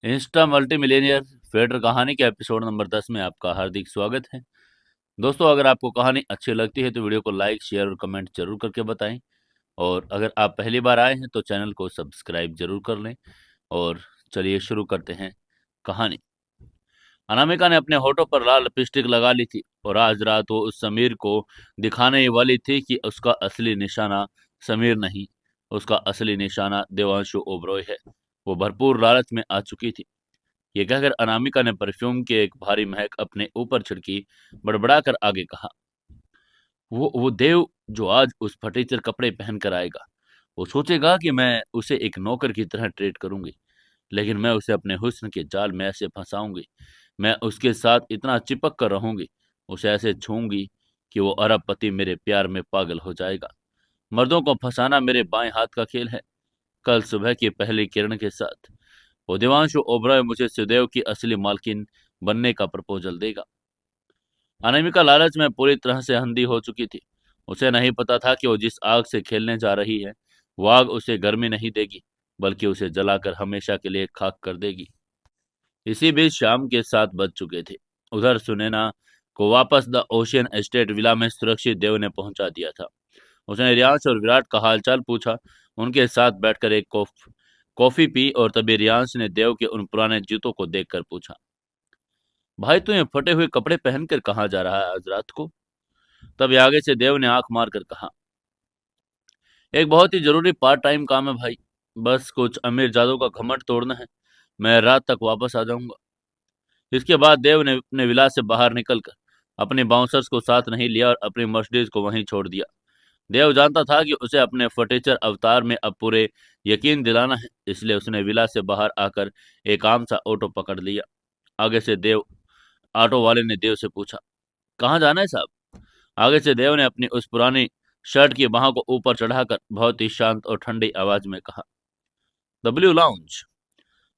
Insta multi Millionaire fader कहानी के episode number 10 में आपका हार्दिक स्वागत है। दोस्तों, अगर आपको कहानी अच्छी लगती है तो वीडियो को लाइक, शेयर और कमेंट जरूर करके बताएं। और अगर आप पहली बार आए हैं तो चैनल को सब्सक्राइब जरूर कर लें। और चलिए शुरू करते हैं कहानी। अनामिका ने अपने होठों पर लाल लिपस्टिक लगा ली थी और आज रात वो उस समीर को दिखाने ही वाली थी कि उसका असली निशाना समीर नहीं, उसका असली निशाना देवांशु ओबरॉय है। वो भरपूर लालच में आ चुकी थी। ये कहकर अनामिका ने परफ्यूम की एक भारी महक अपने ऊपर छिड़की। बड़बड़ाकर आगे कहा, वो देव जो आज उस फटीचर कपड़े पहन कर आएगा, वो सोचेगा कि मैं उसे एक नौकर की तरह ट्रीट करूंगी, लेकिन मैं उसे अपने हुस्न के जाल में ऐसे फंसाऊंगी। मैं उसके साथ इतना चिपक कर रहूंगी, उसे ऐसे छूंगी कि वो अरबपति मेरे प्यार में पागल हो जाएगा। मर्दों को फंसाना मेरे बाएं हाथ का खेल है। कल सुबह की पहली किरण के साथ वो देवांशु ओबराय मुझे सुदेव की असली मालकिन बनने का प्रपोजल देगा। अनामिका लालच में पूरी तरह से अंधी हो चुकी थी। उसे नहीं पता था कि वो जिस आग से खेलने जा रही है, वो आग उसे गर्मी नहीं देगी, बल्कि उसे जलाकर हमेशा के लिए खाक कर देगी। इसी बीच शाम के 7 बज चुके थे। उधर सुनैना को वापस द ओशियन एस्टेट विला में सुरक्षित देव ने पहुंचा दिया था। उसने रियांश और विराट का हालचाल पूछा, उनके साथ बैठकर एक कॉफी पी और तभी रियांश ने देव के उन पुराने जूतों को देखकर पूछा, भाई तू ये फटे हुए कपड़े पहनकर कहाँ जा रहा है आज रात को? तभी आगे से देव ने आंख मारकर कहा, एक बहुत ही जरूरी पार्ट टाइम काम है भाई, बस कुछ अमीर जादों का घमंड तोड़ना है। मैं रात तक वापस आ जाऊंगा। इसके बाद देव ने अपने विला से बाहर निकलकर अपने बाउंसर्स को साथ नहीं लिया और अपनी मर्सिडीज को वहीं छोड़ दिया। देव जानता था कि उसे अपने फटीचर अवतार में अब पूरे यकीन दिलाना है, इसलिए उसने विला से बाहर आकर एक आम सा ऑटो पकड़ लिया। आगे से देव ऑटो वाले ने देव से पूछा, कहाँ जाना है साहब? आगे से देव ने अपनी उस पुरानी शर्ट की बाहों को ऊपर चढ़ाकर बहुत ही शांत और ठंडी आवाज में कहा, डब्ल्यू लाउंज,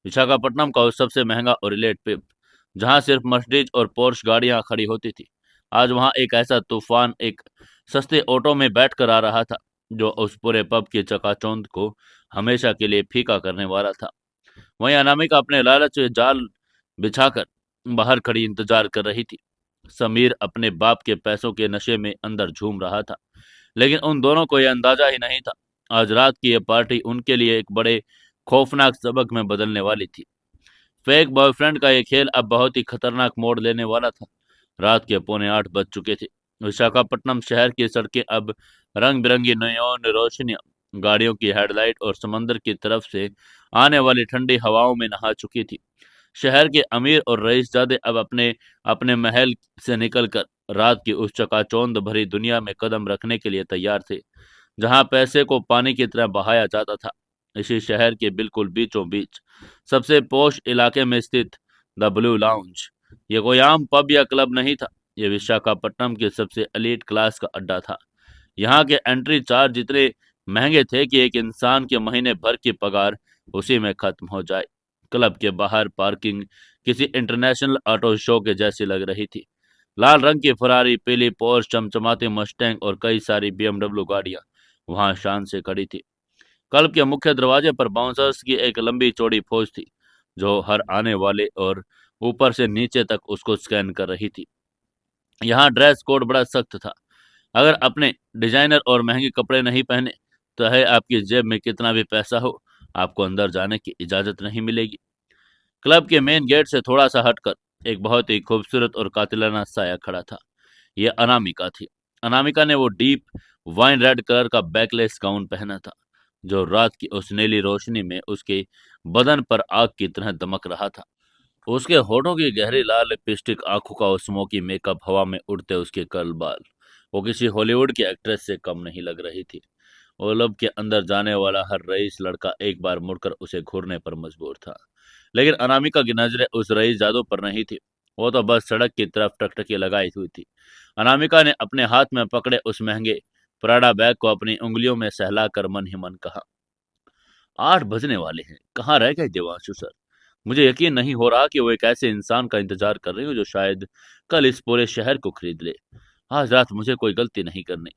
विशाखापट्टनम का उस सबसे महंगा और रिलेट पिप, जहां सिर्फ मर्सिडीज और पोर्श गाड़ियां खड़ी होती थी। आज वहां एक ऐसा तूफान एक सस्ते ऑटो में बैठ कर आ रहा था जो उस पूरे पब की चकाचौंध को हमेशा के लिए फीका करने वाला था। वहीं अनामिका अपने लालच के जाल बिछाकर बाहर खड़ी इंतजार कर रही थी। समीर अपने बाप के पैसों के नशे में अंदर झूम रहा था, लेकिन उन दोनों को यह अंदाजा ही नहीं था आज रात की यह पार्टी उनके लिए एक बड़े खौफनाक सबक में बदलने वाली थी। फेक बॉयफ्रेंड का यह खेल अब बहुत ही खतरनाक मोड़ लेने वाला था। रात के 7:45 बज चुके थे। विशाखापट्टनम शहर की सड़कें अब रंग बिरंगी नियॉन रोशनियां, गाड़ियों की हेडलाइट और समंदर की तरफ से आने वाली ठंडी हवाओं में नहा चुकी थी। शहर के अमीर और रईसजादे अब अपने अपने महल से निकलकर रात की उस चकाचौंध भरी दुनिया में कदम रखने के लिए तैयार थे, जहां पैसे को पानी की तरह बहाया जाता था। इसी शहर के बिल्कुल बीचों बीच सबसे पोश इलाके में स्थित द ब्लू लाउंज, ये कोई आम पब या क्लब नहीं था। ये विशाखापट्टनम के सबसे एलीट क्लास का अड्डा था। यहाँ के एंट्री चार्ज इतने महंगे थे कि एक इंसान के महीने भर की पगार उसी में खत्म हो जाए। क्लब के बाहर पार्किंग किसी इंटरनेशनल ऑटो शो के जैसी लग रही थी। लाल रंग की फरारी, पीली पोर्श, चमचमाती मस्टैंग और कई सारी बीएमडब्ल्यू गाड़ियां वहां शान से खड़ी थी। क्लब के मुख्य दरवाजे पर बाउंसर्स की एक लंबी चौड़ी फौज थी, जो हर आने वाले और ऊपर से नीचे तक उसको स्कैन कर रही थी। यहाँ ड्रेस कोड बड़ा सख्त था। अगर अपने डिजाइनर और महंगे कपड़े नहीं पहने, तो है आपकी जेब में कितना भी पैसा हो, आपको अंदर जाने की इजाजत नहीं मिलेगी। क्लब के मेन गेट से थोड़ा सा हटकर एक बहुत ही खूबसूरत और कातिलाना साया खड़ा था। यह अनामिका थी। अनामिका ने वो डीप वाइन रेड कलर का बैकलेस गाउन पहना था, जो रात की उस नीली रोशनी में उसके बदन पर आग की तरह दमक रहा था। उसके होठों की गहरी लाल लिपस्टिक, आंखों का वो स्मोकी मेकअप, हवा में उड़ते उसके कर्ल बाल, वो किसी हॉलीवुड की एक्ट्रेस से कम नहीं लग रही थी। ओलब के अंदर जाने वाला हर रईस लड़का एक बार मुड़कर उसे घूरने पर मजबूर था, लेकिन अनामिका की नजरें उस रईस जादू पर नहीं थी। वो तो बस सड़क की तरफ टकटकी लगाई हुई थी। अनामिका ने अपने हाथ में पकड़े उस महंगे प्राडा बैग को अपनी उंगलियों में सहलाकर मन ही मन कहा, 8 बजने वाले हैं, कहाँ रह गए देवांशु सर? मुझे यकीन नहीं हो रहा कि वो एक ऐसे इंसान का इंतजार कर रही हो जो शायद कल इस पूरे शहर को खरीद ले। आज रात मुझे कोई गलती नहीं करनी।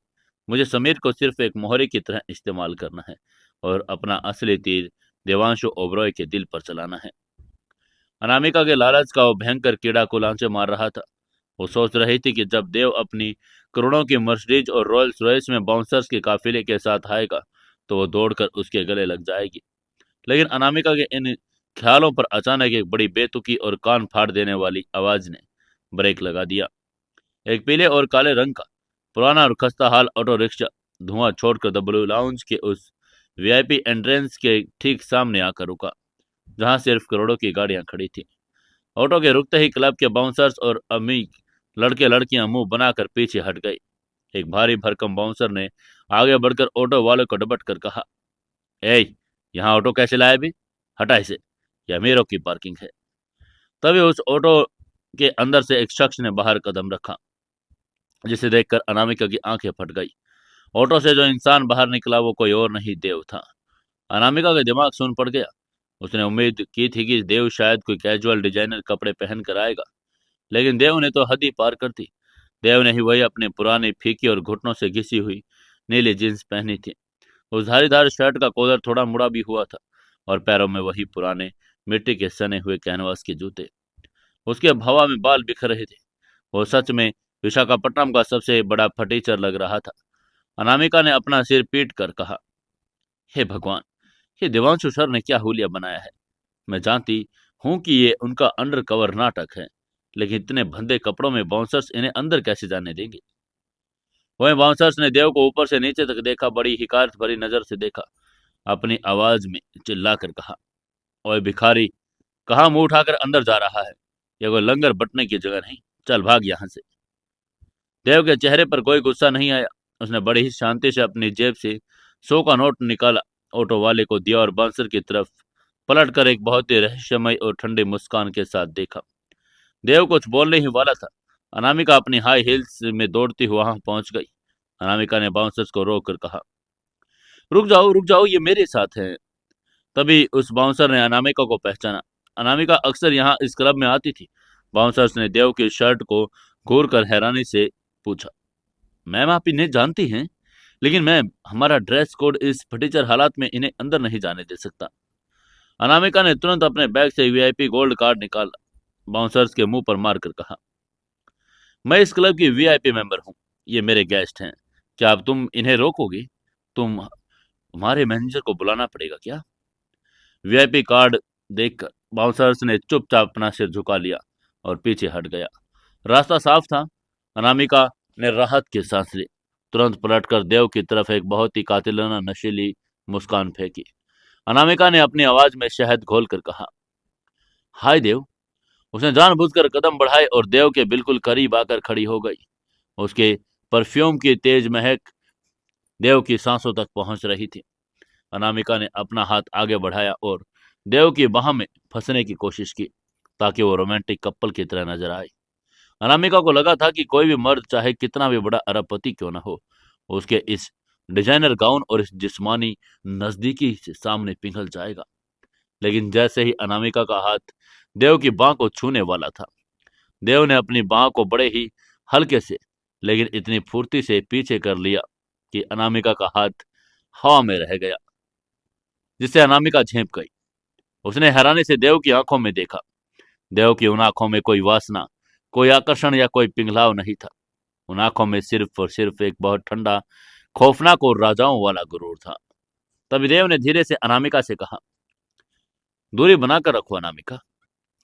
मुझे समीर को सिर्फ एक मोहरे की तरह इस्तेमाल करना है और अपना असली तीर देवांशु ओबरॉय के दिल पर चलाना है। अनामिका के लालच का वो भयंकर कीड़ा को लांछे मार रहा था। वो सोच रही थी कि जब देव अपनी करोड़ों की मर्सिडीज और रॉयल्स रॉयस में बाउंसर्स के काफिले के साथ आएगा तो वो दौड़कर उसके गले लग जाएगी। लेकिन अनामिका के इन ख्यालों पर अचानक एक बड़ी बेतुकी और कान फाड़ देने वाली आवाज ने ब्रेक लगा दिया। एक पीले और काले रंग का पुराना और खस्ता हाल ऑटो रिक्शा धुआं छोड़कर द ब्लू लाउंज के उस वीआईपी एंट्रेंस के ठीक सामने आकर रुका, जहां सिर्फ करोड़ों की गाड़ियां खड़ी थी। ऑटो के रुकते ही क्लब के बाउंसर्स और अमीर लड़के लड़कियां मुंह बनाकर पीछे हट गई। एक भारी भरकम बाउंसर ने आगे बढ़कर ऑटो वाले को डपट कर कहा, ए, यहाँ ऑटो कैसे लाए भी? हटा इसे, यह अमीरों की पार्किंग है। तभी उस ऑटो के अंदर से एक शख्स ने बाहर कदम रखा, जिसे देखकर अनामिका की आंखें फट गई। ऑटो से जो इंसान बाहर निकला वो कोई और नहीं, देव था। अनामिका का दिमाग सुन पड़ गया। उसने उम्मीद की थी कि देव शायद कोई कैजुअल डिजाइनर कपड़े पहन कर आएगा, लेकिन देव ने तो हद ही पार कर दी। देव ने ही वही अपने पुरानी फीकी और घुटनों से घिसी हुई नीली जींस पहनी थी। उस धारीदार शर्ट का कॉलर थोड़ा मुड़ा भी हुआ था और पैरों में वही पुराने मिट्टी के सने हुए कैनवास के जूते। उसके हवा में बाल बिखर रहे थे। वो सच में विशाखापट्टनम का सबसे बड़ा फटीचर लग रहा था। अनामिका ने अपना सिर पीट कर कहा, हे भगवान, ये देवांशु सर ने क्या हुलिया बनाया है। मैं जानती हूं कि ये उनका अंडर कवर नाटक है, लेकिन इतने भद्दे कपड़ों में बाउंसर्स इन्हें अंदर कैसे जाने देंगे। वहीं बाउंसर्स ने देव को ऊपर से नीचे तक देखा, बड़ी हिकारत भरी नजर से देखा, अपनी आवाज में चिल्लाकर कहा, ओए भिखारी, कहाँ मुंह उठाकर अंदर जा रहा है? ये कोई लंगर बटने की जगह नहीं, चल भाग यहाँ से। देव के चेहरे पर कोई गुस्सा नहीं आया। उसने बड़ी ही शांति से अपनी जेब से 100 का नोट निकाला, ऑटो वाले को दिया और बांसर की तरफ पलटकर एक बहुत ही रहस्यमय और ठंडी मुस्कान के साथ देखा। देव कुछ बोलने ही वाला था, अनामिका अपनी हाई हील्स में दौड़ती हुई वहां पहुंच गई। अनामिका ने बाउंसर्स को रोक कर कहा, रुक जाओ, ये मेरे साथ हैं। तभी उस बाउंसर ने अनामिका को पहचाना। अनामिका अक्सर यहाँ इस क्लब में आती थी। बाउंसर्स ने देव की शर्ट को घूर कर हैरानी से पूछा, मैम आप इन्हें जानती हैं? लेकिन मैम, हमारा ड्रेस कोड इस फटीचर हालात में इन्हें अंदर नहीं जाने दे सकता। अनामिका ने तुरंत अपने बैग से वीआईपी गोल्ड कार्ड निकाला, बाउंसर्स के मुंह पर मारकर कहा, मैं इस क्लब की वीआईपी मेंबर हूँ, ये मेरे गेस्ट हैं। क्या अब तुम इन्हें रोकोगी? तुम्हारे मैनेजर को बुलाना पड़ेगा क्या? वीआईपी कार्ड देखकर बाउंसर्स ने चुपचाप अपना सिर झुका लिया और पीछे हट गया। रास्ता साफ था। अनामिका ने राहत की सांस ली, तुरंत पलटकर देव की तरफ एक बहुत ही कातिलाना नशीली मुस्कान फेंकी। अनामिका ने अपनी आवाज में शहद घोलकर कहा, हाय देव। उसने जानबूझकर कदम बढ़ाए और देव के बिल्कुल करीब आकर खड़ी हो गई। उसके परफ्यूम की तेज महक देव की सांसों तक पहुंच रही थी। अनामिका ने अपना हाथ आगे बढ़ाया और देव की बाह में फंसने की कोशिश की, ताकि वो रोमांटिक कपल की तरह नजर आए। अनामिका को लगा था कि कोई भी मर्द, चाहे कितना भी बड़ा अरबपति क्यों ना हो, उसके इस डिजाइनर गाउन और इस जिस्मानी नजदीकी से सामने पिघल जाएगा। लेकिन जैसे ही अनामिका का हाथ देव की बाह को छूने वाला था, देव ने अपनी बाह को बड़े ही हल्के से लेकिन इतनी फुर्ती से पीछे कर लिया कि अनामिका का हाथ हवा में रह गया, जिससे अनामिका झेंप गई। उसने हैरानी से देव की आंखों में देखा। देव की उन आंखों में कोई वासना, कोई आकर्षण या कोई पिघलाव नहीं था। उन आंखों में सिर्फ और सिर्फ एक बहुत ठंडा, खौफनाक और राजाओं वाला गुरूर था। तभी देव ने धीरे से अनामिका से कहा, दूरी बनाकर रखो अनामिका।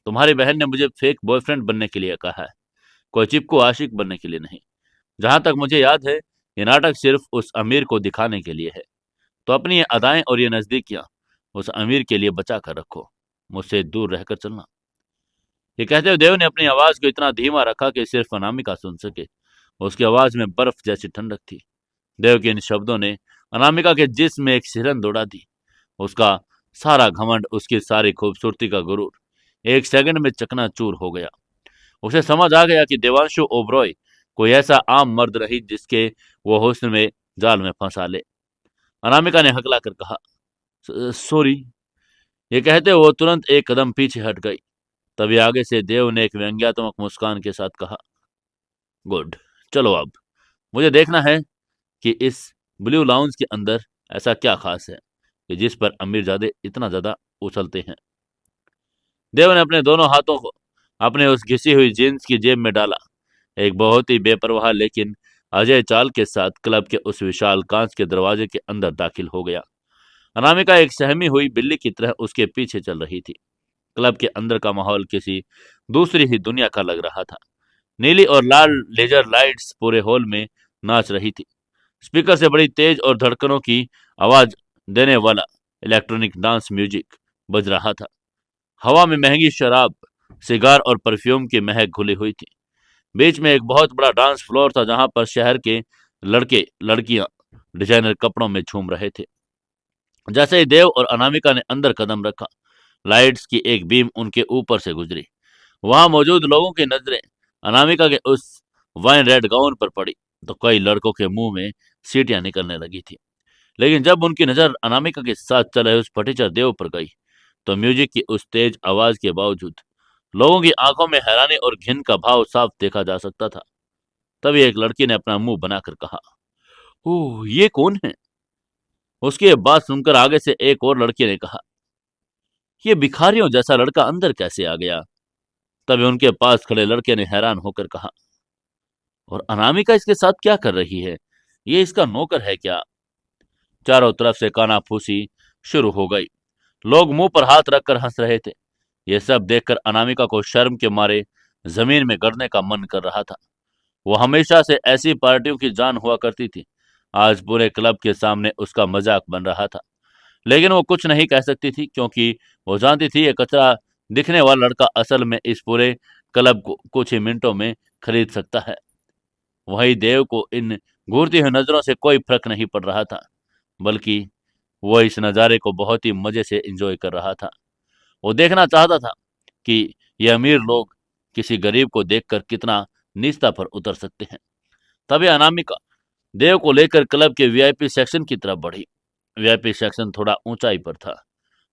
तुम्हारी बहन ने मुझे फेक बॉयफ्रेंड बनने के लिए कहा है, कोई चिपको आशिक बनने के लिए नहीं। जहां तक मुझे याद है, ये नाटक सिर्फ उस अमीर को दिखाने के लिए है। तो अपनी ये अदाएं और ये नजदीकियां उस अमीर के लिए बचा कर रखो, मुझसे दूर रहकर चलना। ये कहते हुए देव ने अपनी आवाज को इतना धीमा रखा कि सिर्फ अनामिका सुन सके। उसकी आवाज में बर्फ जैसी ठंडक थी। देव के इन शब्दों ने अनामिका के जिस्म में एक सिरन दौड़ा दी। उसका सारा घमंड, उसकी सारी खूबसूरती का गुरूर एक सेकंड में चकनाचूर हो गया। उसे समझ आ गया कि देवांशु ओबरॉय कोई ऐसा आम मर्द नहीं जिसके वो हुस्न में जाल में फंसा ले। अनामिका ने हकला कर कहा, सॉरी। ये कहते वो तुरंत एक कदम पीछे हट गई। तभी आगे से देव ने एक व्यंग्यात्मक मुस्कान के साथ कहा, गुड, चलो अब मुझे देखना है कि इस ब्लू लाउंज के अंदर ऐसा क्या खास है कि जिस पर अमीरजादे इतना ज्यादा उछलते हैं। देव ने अपने दोनों हाथों को अपने उस घिसी हुई जीन्स की जेब में डाला, एक बहुत ही बेपरवाह लेकिन अजय चाल के साथ क्लब के उस विशाल कांच के दरवाजे के अंदर दाखिल हो गया। अनामिका एक सहमी हुई बिल्ली की तरह उसके पीछे चल रही थी। क्लब के अंदर का माहौल किसी दूसरी ही दुनिया का लग रहा था। नीली और लाल लेजर लाइट्स पूरे हॉल में नाच रही थी। स्पीकर से बड़ी तेज और धड़कनों की आवाज देने वाला इलेक्ट्रॉनिक डांस म्यूजिक बज रहा था। हवा में महंगी शराब, सिगार और परफ्यूम की महक घुली हुई थी। बीच में एक बहुत बड़ा डांस फ्लोर था जहां पर शहर के लड़के लड़कियां डिजाइनर कपड़ों में झूम रहे थे। जैसे ही देव और अनामिका ने अंदर कदम रखा, लाइट्स की एक बीम उनके ऊपर से गुजरी। वहां मौजूद लोगों की नजरें अनामिका के उस वाइन रेड गाउन पर पड़ी तो कई लड़कों के मुंह में सीटियां निकलने लगी थी। लेकिन जब उनकी नजर अनामिका के साथ चले उस फटीचर देव पर गई तो म्यूजिक की उस तेज आवाज के बावजूद लोगों की आंखों में हैरानी और घिन का भाव साफ देखा जा सकता था। तभी एक लड़की ने अपना मुंह बनाकर कहा, ओह ये कौन है? उसकी ये बात सुनकर आगे से एक और लड़की ने कहा, ये भिखारियों जैसा लड़का अंदर कैसे आ गया? तभी उनके पास खड़े लड़के ने हैरान होकर कहा, और अनामिका इसके साथ क्या कर रही है? ये इसका नौकर है क्या? चारों तरफ से कानाफूसी शुरू हो गई। लोग मुंह पर हाथ रखकर हंस रहे थे। ये सब देखकर अनामिका को शर्म के मारे जमीन में गिरने का मन कर रहा था। वो हमेशा से ऐसी पार्टियों की जान हुआ करती थी। आज पूरे क्लब के सामने उसका मजाक बन रहा था, लेकिन वो कुछ नहीं कह सकती थी क्योंकि वो जानती थी ये कचरा दिखने वाला लड़का असल में इस पूरे क्लब को कुछ ही मिनटों में खरीद सकता है। वही देव को इन घूरती हुई नजरों से कोई फर्क नहीं पड़ रहा था, बल्कि वो इस नज़ारे को बहुत ही मजे से एंजॉय कर रहा था। वो देखना चाहता था कि ये अमीर लोग किसी गरीब को देखकर कितना नीचता पर उतर सकते हैं। तभी अनामिका देव को लेकर क्लब के वीआईपी सेक्शन की तरफ बढ़ी। वीआईपी सेक्शन थोड़ा ऊंचाई पर था,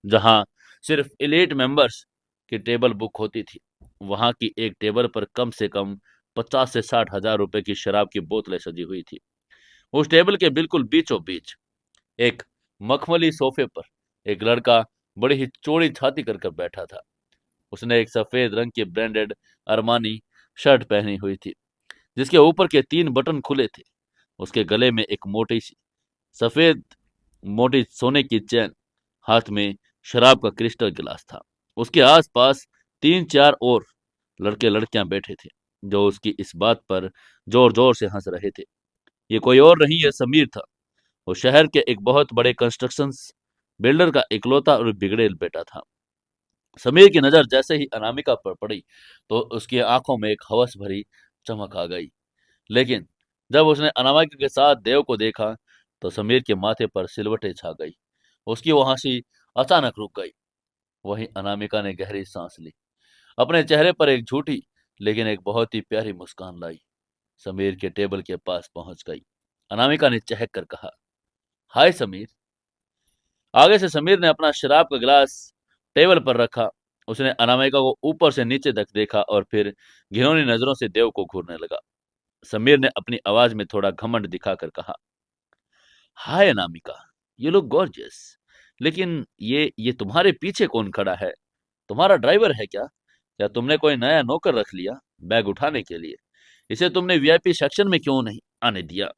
जहां सिर्फ एलीट मेंबर्स की टेबल बुक होती थी। वहां की एक टेबल पर कम से कम 50 से 60 हजार रुपए की शराब की बोतलें सजी हुई थी। उस टेबल के बिल्कुल बीचों बीच एक मखमली सोफे पर एक लड़का बड़ी ही चौड़ी छाती कर कर बैठा था। उसने एक सफेद रंग की ब्रांडेड अरमानी शर्ट पहनी हुई थी, जिसके ऊपर के 3 बटन खुले थे। उसके गले में एक मोटी सी सफेद मोटी सोने की चैन, हाथ में शराब का क्रिस्टल गिलास था। उसके आसपास 3 4 और लड़के लड़कियां बैठे थे, जो उसकी इस बात पर जोर जोर से हंस रहे थे। ये कोई और नहीं, ये समीर था। वो शहर के एक बहुत बड़े कंस्ट्रक्शन बिल्डर का इकलौता और बिगड़ेल बेटा था। समीर की नजर जैसे ही अनामिका पर पड़ी तो उसकी आंखों में एक हवस भरी चमक आ गई। लेकिन जब उसने अनामिका के साथ देव को देखा तो समीर के माथे पर सिलवटें छा गई। उसकी वो हंसी अचानक रुक गई। वहीं अनामिका ने गहरी सांस ली, अपने चेहरे पर एक झूठी लेकिन एक बहुत ही प्यारी मुस्कान लाई। समीर के टेबल के पास पहुंच गई। अनामिका ने चहक कर कहा, हाय समीर। आगे से समीर ने अपना शराब का गिलास टेबल पर रखा। उसने अनामिका को ऊपर से नीचे तक देखा और फिर घिनौनी नजरों से देव को घूरने लगा। समीर ने अपनी आवाज में थोड़ा घमंड दिखाकर कहा, हाय अनामिका, यू लुक गॉर्जियस। लेकिन ये तुम्हारे पीछे कौन खड़ा है? तुम्हारा ड्राइवर है क्या? या तुमने कोई नया नौकर रख लिया बैग उठाने के लिए? इसे तुमने वीआईपी सेक्शन में क्यों नहीं आने दिया?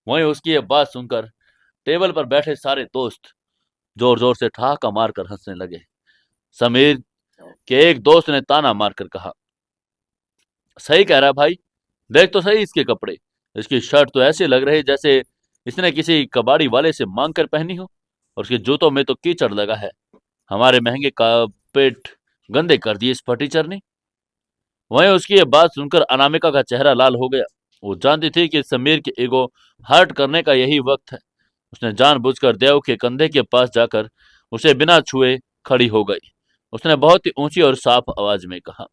वहीं उसकी ये बात सुनकर टेबल पर बैठे सारे दोस्त जोर जोर से ठहाका मारकर हंसने लगे। समीर के एक दोस्त ने ताना मारकर कहा, सही कह रहा भाई, देख तो सही इसके कपड़े। इसकी शर्ट तो ऐसे लग रही जैसे इसने किसी कबाड़ी वाले से मांग कर पहनी हो, और उसके जूतों में तो कीचड़ लगा है। हमारे महंगे कारपेट गंदे कर दिए इस फटीचर ने। वहीं उसकी ये बात सुनकर अनामिका का चेहरा लाल हो गया। वो जानती थी कि समीर के ईगो हर्ट करने का यही वक्त है। उसने जानबूझकर देव के कंधे के पास जाकर उसे बिना छुए खड़ी हो गई। उसने बहुत ही ऊंची और साफ आवाज में कहा,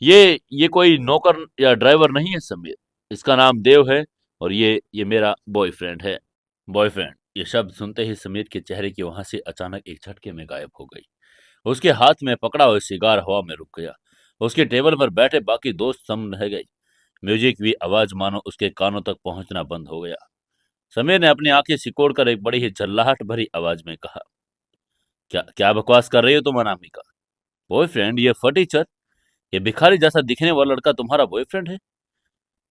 ये कोई नौकर या ड्राइवर नहीं है समीर। इसका नाम देव है और ये मेरा बॉयफ्रेंड है। बॉयफ्रेंड, ये शब्द सुनते ही समीर के चेहरे की वहां से अचानक एक झटके में गायब हो गई। उसके हाथ में पकड़ा हुआ सिगार हवा में रुक गया। उसके टेबल पर बैठे बाकी दोस्त सम रह गए। म्यूजिक भी आवाज मानो उसके कानों तक पहुंचना बंद हो गया। समीर ने अपनी आंखें सिकोड़कर एक बड़ी ही झल्लाहट भरी आवाज में कहा, क्या क्या बकवास कर रही हो तुम अनामिका? बॉयफ्रेंड? ये फटीचर, ये भिखारी जैसा दिखने वाला लड़का तुम्हारा बॉयफ्रेंड है?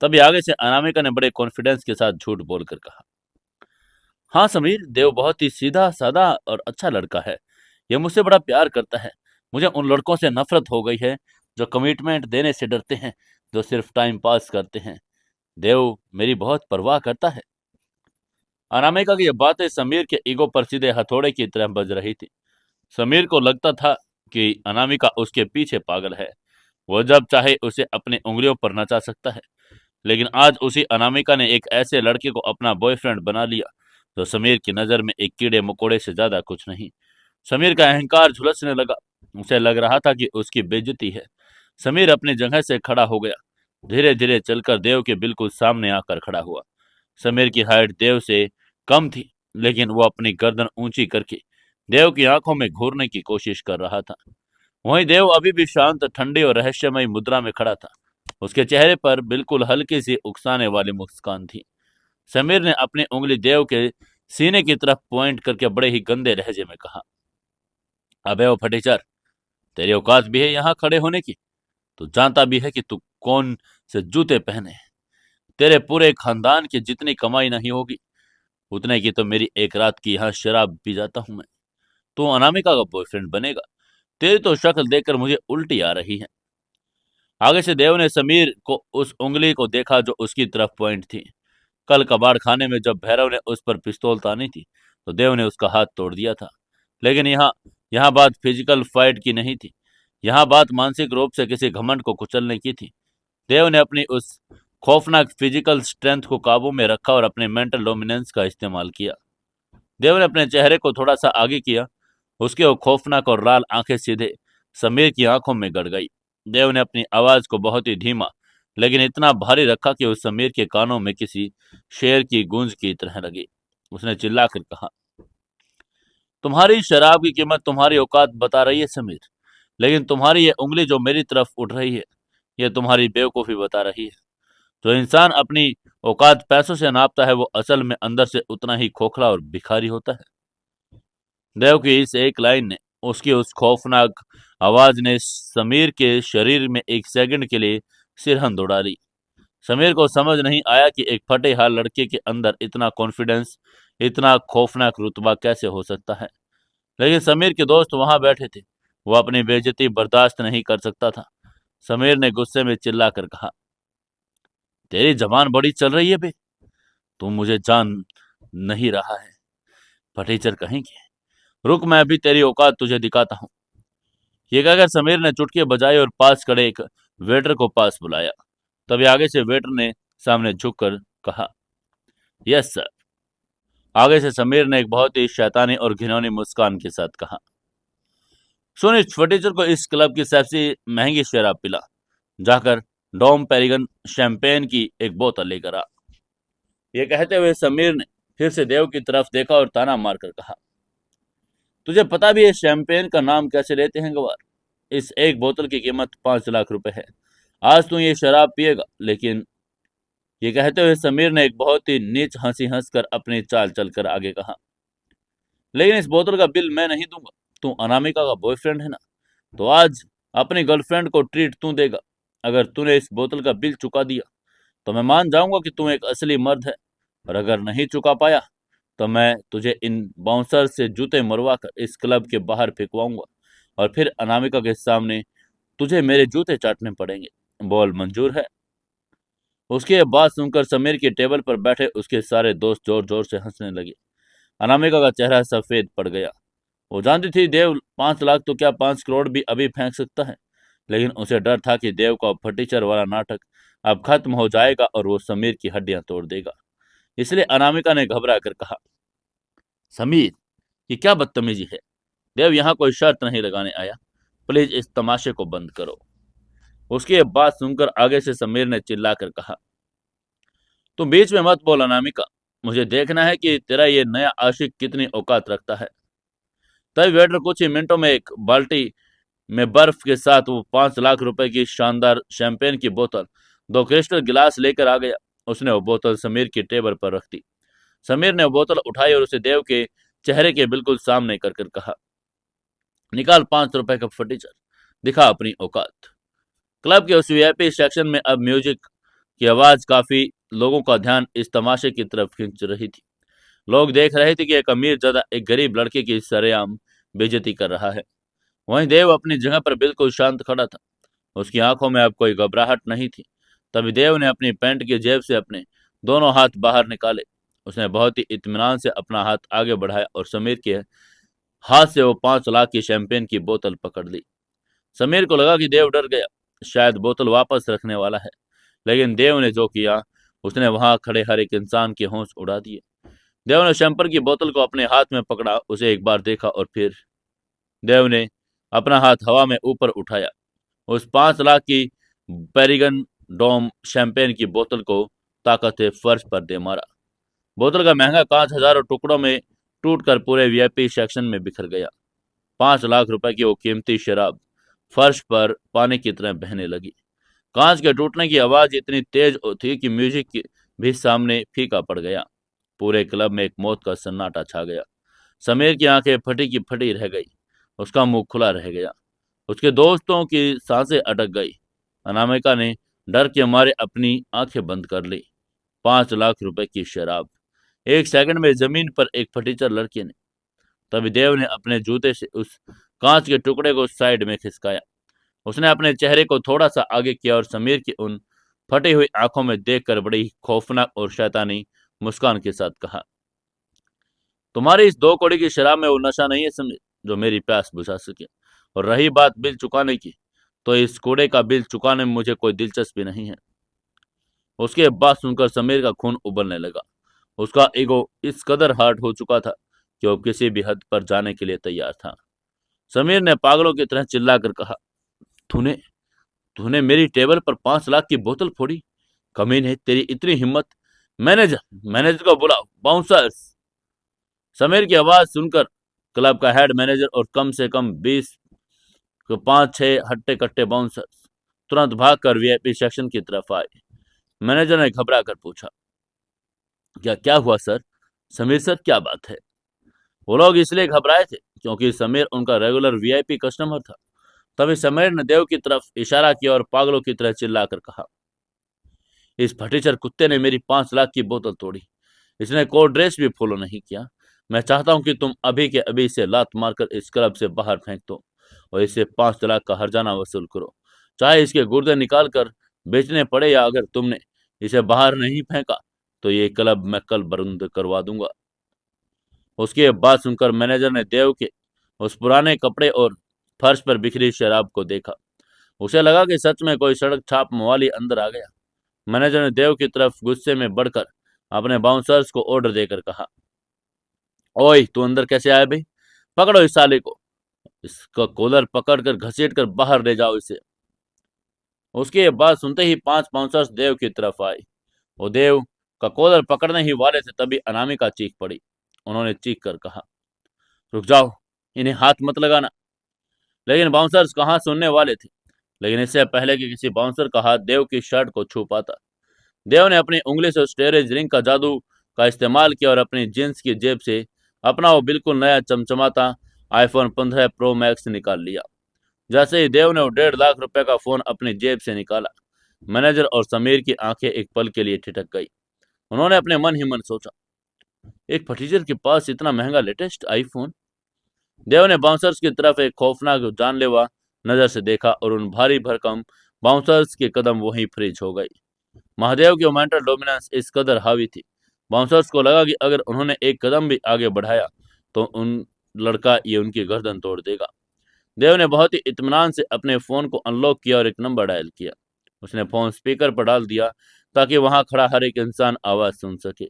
तभी आगे से अनामिका ने बड़े कॉन्फिडेंस के साथ झूठ बोलकर कहा, हाँ समीर, देव बहुत ही सीधा साधा और अच्छा लड़का है। ये मुझसे बड़ा प्यार करता है। मुझे उन लड़कों से नफरत हो गई है जो कमिटमेंट देने से डरते हैं, जो सिर्फ टाइम पास करते हैं। देव मेरी बहुत परवाह करता है। अनामिका की ये बातें समीर के ईगो पर सीधे हथौड़े की तरह बज रही थी। समीर को लगता था कि अनामिका उसके पीछे पागल है। वो जब चाहे उसे अपनी उंगलियों पर नचा सकता है। लेकिन आज उसी अनामिका ने एक ऐसे लड़के को अपना बॉयफ्रेंड बना लिया जो समीर की नज़र में एक कीड़े मकोड़े से ज़्यादा कुछ नहीं। समीर का अहंकार झुलसने लगा। उसे लग रहा था कि उसकी बेइज्जती है। समीर अपनी जगह से खड़ा हो गया। धीरे धीरे चलकर देव के बिल्कुल सामने आकर खड़ा हुआ। समीर की हाइट देव से कम थी, लेकिन वो अपनी गर्दन ऊंची करके देव की आंखों में घूरने की कोशिश कर रहा था। वहीं देव अभी भी शांत, ठंडी और रहस्यमयी मुद्रा में खड़ा था। उसके चेहरे पर बिल्कुल हल्की सी उकसाने वाली मुस्कान थी। समीर ने अपनी उंगली देव के सीने की तरफ पॉइंट करके बड़े ही गंदे लहजे में कहा, अबे ओ फटीचर, तेरी औकात भी है यहाँ खड़े होने की? तू जानता भी है कि तू कौन से जूते पहने हैं? तेरे पूरे खानदान की जितनी कमाई नहीं होगी, उतने की तो मेरी एक रात की यहाँ शराब पी जाता हूं मैं। तू अनामिका का बॉयफ्रेंड बनेगा? तेरी तो शक्ल देखकर मुझे उल्टी आ रही है। आगे से देव ने समीर को उस उंगली को देखा जो उसकी तरफ पॉइंट थी। कल कबाड़ खाने में जब भैरव ने उस पर पिस्तौल तानी थी, तो देव ने उसका हाथ तोड़ दिया था। लेकिन यहाँ यहाँ बात फिजिकल फाइट की नहीं थी। यहाँ बात मानसिक रूप से किसी घमंड को कुचलने की थी। देव ने अपनी उस खौफनाक फिजिकल स्ट्रेंथ को काबू में रखा और अपने मेंटल डोमिनेंस का इस्तेमाल किया। देव ने अपने चेहरे को थोड़ा सा आगे किया। उसके वो खौफनाक और लाल आंखें सीधे समीर की आंखों में गड़ गई। देव ने अपनी आवाज को बहुत ही धीमा लेकिन इतना भारी रखा कि उस समीर के कानों में किसी शेर की गूंज की तरह लगी। उसने चिल्लाकर कहा, तुम्हारी शराब की कीमत तुम्हारी औकात बता रही है समीर, लेकिन तुम्हारी ये उंगली जो मेरी तरफ उठ रही है, ये तुम्हारी बेवकूफ़ी बता रही है। जो इंसान अपनी औकात पैसों से नापता है, वो असल में अंदर से उतना ही खोखला और भिखारी होता है। देव की इस एक लाइन ने, उसकी उस खौफनाक आवाज ने समीर के शरीर में एक सेकंड के लिए सिरहन दौड़ा दी। समीर को समझ नहीं आया कि एक फटे हाल लड़के के अंदर इतना कॉन्फिडेंस, इतना खौफनाक रुतबा कैसे हो सकता है। लेकिन समीर के दोस्त वहां बैठे थे। वो अपनी बेइज्जती बर्दाश्त नहीं कर सकता था। समीर ने गुस्से में चिल्लाकर कहा, तेरी जबान बड़ी चल रही है बे। तू मुझे जान नहीं रहा है, फटीचर कहेंगे। रुक, मैं अभी तेरी औकात तुझे दिखाता हूँ। ये कहकर समीर ने चुटकी बजाई और पास खड़े एक वेटर को पास बुलाया। तभी आगे से वेटर ने सामने झुककर कहा, यस सर। आगे से समीर ने एक बहुत ही शैतानी और घिनौनी मुस्कान के साथ कहा, सुन, इस फटीचर को इस क्लब की सबसे महंगी शराब पिला। जाकर डॉम पेरिगन शैंपेन की एक बोतल लेकर आ। ये कहते हुए समीर ने फिर से देव की तरफ देखा और ताना मारकर कहा, तुझे पता भी है शैंपेन का नाम कैसे लेते हैं गवार? इस एक बोतल की कीमत 5 लाख रुपए है। आज तू ये शराब पिएगा, लेकिन ये कहते हुए समीर ने एक बहुत ही नीच हंसी हंसकर अपनी चाल चलकर आगे कहा, लेकिन इस बोतल का बिल मैं नहीं दूंगा। तू अनामिका का बॉयफ्रेंड है ना, तो आज अपनी गर्लफ्रेंड को ट्रीट तू देगा। अगर तूने इस बोतल का बिल चुका दिया तो मैं मान जाऊंगा कि तू एक असली मर्द है, और अगर नहीं चुका पाया तो मैं तुझे इन बाउंसर से जूते मरवा कर इस क्लब के बाहर फेंकवाऊंगा, और फिर अनामिका के सामने तुझे मेरे जूते चाटने पड़ेंगे। बोल मंजूर है? उसकी ये बात सुनकर समीर की टेबल पर बैठे उसके सारे दोस्त जोर जोर से हंसने लगे। अनामिका का चेहरा सफेद पड़ गया। वो जानती थी देव 5 लाख तो क्या 5 करोड़ भी अभी फेंक सकता है। लेकिन उसे डर था कि देव का फटीचर वाला नाटक अब खत्म हो जाएगा और वो समीर की हड्डियां तोड़ देगा। इसलिए अनामिका ने घबरा कर कहा, समीर, ये क्या बदतमीजी है? देव यहाँ कोई शर्त नहीं लगाने आया। प्लीज इस तमाशे को बंद करो। उसकी ये बात सुनकर आगे से समीर ने चिल्लाकर कहा, तुम बीच में मत बोल अनामिका। मुझे देखना है कि तेरा ये नया आशिक कितनी औकात रखता है। तभी वेटर कुछ ही मिनटों में एक बाल्टी में बर्फ के साथ वो 5 लाख रुपए की शानदार शैंपेन की बोतल, 2 क्रिस्टल गिलास लेकर आ गया। उसने वो बोतल समीर की टेबल पर रख दी। समीर ने वो बोतल उठाई और उसे देव के चेहरे के बिल्कुल सामने कर कर कहा, निकाल 5 रुपए का फटीचर, दिखा अपनी औकात। क्लब के उस वीआईपी सेक्शन में अब म्यूजिक की आवाज काफी लोगों का ध्यान इस तमाशे की तरफ खींच रही थी। लोग देख रहे थे कि एक अमीर ज्यादा एक गरीब लड़के की सरेआम बेइज्जती कर रहा है। वहीं देव अपनी जगह पर बिल्कुल शांत खड़ा था। उसकी आंखों में अब कोई घबराहट नहीं थी। तभी देव ने अपनी पैंट की जेब से अपने दोनों हाथ बाहर निकाले। उसने बहुत ही इत्मीनान से अपना हाथ आगे बढ़ाया और समीर के हाथ से वो 5 लाख की शैंपेन की बोतल पकड़ ली। समीर को लगा कि देव डर गया, शायद बोतल वापस रखने वाला है। लेकिन देव ने जो किया, उसने वहां खड़े हर एक इंसान के होश उड़ा दिए। देव ने शैंपेन की बोतल को अपने हाथ में पकड़ा, उसे एक बार देखा और फिर देव ने अपना हाथ हवा में ऊपर उठाया। उस 5 लाख की पेरिगन डोम शैंपेन की बोतल को ताकत से फर्श पर दे मारा। बोतल का महंगा कांच हजारों टुकड़ों में टूटकर पूरे वीआईपी सेक्शन में बिखर गया। 5 लाख रुपए की वो कीमती शराब फर्श पर पानी की तरह बहने लगी। कांच के टूटने की आवाज इतनी तेज थी कि म्यूजिक भी सामने फीका पड़ गया। पूरे क्लब में एक मौत का सन्नाटा छा गया। समीर की आंखें फटी की फटी रह गई। उसका मुंह खुला रह गया। उसके दोस्तों की सांसें अटक गई। अनामिका ने डर के मारे अपनी आंखें बंद कर ली। 5 लाख रुपए की शराब एक सेकंड में जमीन पर एक फटीचर लड़के ने। तभी देव ने अपने जूते से उस कांच के टुकड़े को साइड में खिसकाया। उसने अपने चेहरे को थोड़ा सा आगे किया और समीर की उन फटी हुई आंखों में देखकर बड़ी खौफनाक और शैतानी मुस्कान के साथ कहा, तुम्हारी इस 2 कौड़ी की शराब में वो नशा नहीं है समीर, जो मेरी प्यास बुझा सके। और रही बात बिल चुकाने की, तो इस कूड़े का बिल चुकाने में मुझे कोई दिलचस्पी नहीं है। उसके बात सुनकर समीर का खून उबलने लगा। उसका ईगो इस कदर हार्ड हो चुका था कि वो किसी भी हद पर जाने के लिए तैयार था। समीर ने पागलों की तरह चिल्लाकर कहा, तूने तूने मेरी टेबल पर 5 लाख की बोतल फोड़ी? कमीने, तेरी इतनी हिम्मत! मैनेजर मैनेजर को बुलाओ, बाउंसर्स! समीर की आवाज सुनकर क्लब का हेड मैनेजर और कम से कम 20 को 5-6 हट्टे कट्टे बाउंसर्स तुरंत भागकर वीआईपी सेक्शन की तरफ आए। मैनेजर ने घबरा कर पूछा, क्या क्या हुआ सर? समीर सर, क्या बात है? वो लोग इसलिए घबराए थे क्योंकि समीर उनका रेगुलर वीआईपी कस्टमर था। तभी समीर ने देव की तरफ इशारा किया और पागलों की तरह चिल्लाकर कहा, इस फटीचर कुत्ते ने मेरी 5 लाख की बोतल तोड़ी। इसने कोड ड्रेस भी फॉलो नहीं किया। मैं चाहता हूं कि तुम अभी के अभी इसे लात मारकर इस क्लब से बाहर फेंक दो और इसे 5 लाख का हर्जाना वसूल करो, चाहे इसके गुर्दे निकाल कर बेचने पड़े, या अगर तुमने इसे बाहर नहीं फेंका तो ये क्लब मैं कल बंद करवा दूंगा। उसकी बात सुनकर मैनेजर ने देव के उस पुराने कपड़े और फर्श पर बिखरी शराब को देखा। उसे लगा कि सच में कोई सड़क छाप मवाली अंदर आ गया। मैनेजर ने देव की तरफ गुस्से में बढ़कर अपने बाउंसर्स को ऑर्डर देकर कहा, ओए तू अंदर कैसे आया भाई? पकड़ो इस साले को, इसका कॉलर पकड़कर घसीट कर बाहर ले जाओ इसे। उसकी ये बात सुनते ही 5 बाउंसर्स देव की तरफ आए। वो देव का कॉलर पकड़ने ही वाले थे, तभी अनामिका चीख पड़ी। उन्होंने चीख कर कहा, रुक जाओ, इन्हें हाथ मत लगाना। लेकिन बाउंसर्स कहाँ सुनने वाले थे। लेकिन इससे पहले कि किसी बाउंसर का हाथ देव की शर्ट को छू पाता, देव ने अपनी उंगली से स्टेरेज रिंग का जादू का इस्तेमाल किया और अपनी जींस की जेब से अपना वो बिल्कुल नया चमचमाता आईफोन 15 प्रो मैक्स निकाल लिया। जैसे ही देव ने वो 1.5 लाख रुपए का फोन अपनी जेब से निकाला, मैनेजर और समीर की आंखें एक पल के लिए ठिठक गई। उन्होंने अपने मन ही मन सोचा, एक फटीचर के पास इतना महंगा लेटेस्ट आईफोन। देव ने बाउंसर्स की तरफ एक खौफनाक जानलेवा नजर से देखा और उन भारी भरकम बाउंसर्स के कदम वहीं फ्रीज हो गई। महादेव की मेंटल डोमिनेंस इस कदर हावी थी, बाउंसर्स को लगा कि अगर उन्होंने एक कदम भी आगे बढ़ाया तो उन लड़का ये उनकी गर्दन तोड़ देगा। देव ने बहुत ही इत्मीनान से अपने फोन को अनलॉक किया और एक नंबर डायल किया। उसने फोन स्पीकर पर डाल दिया ताकि वहां खड़ा हर एक इंसान आवाज सुन सके।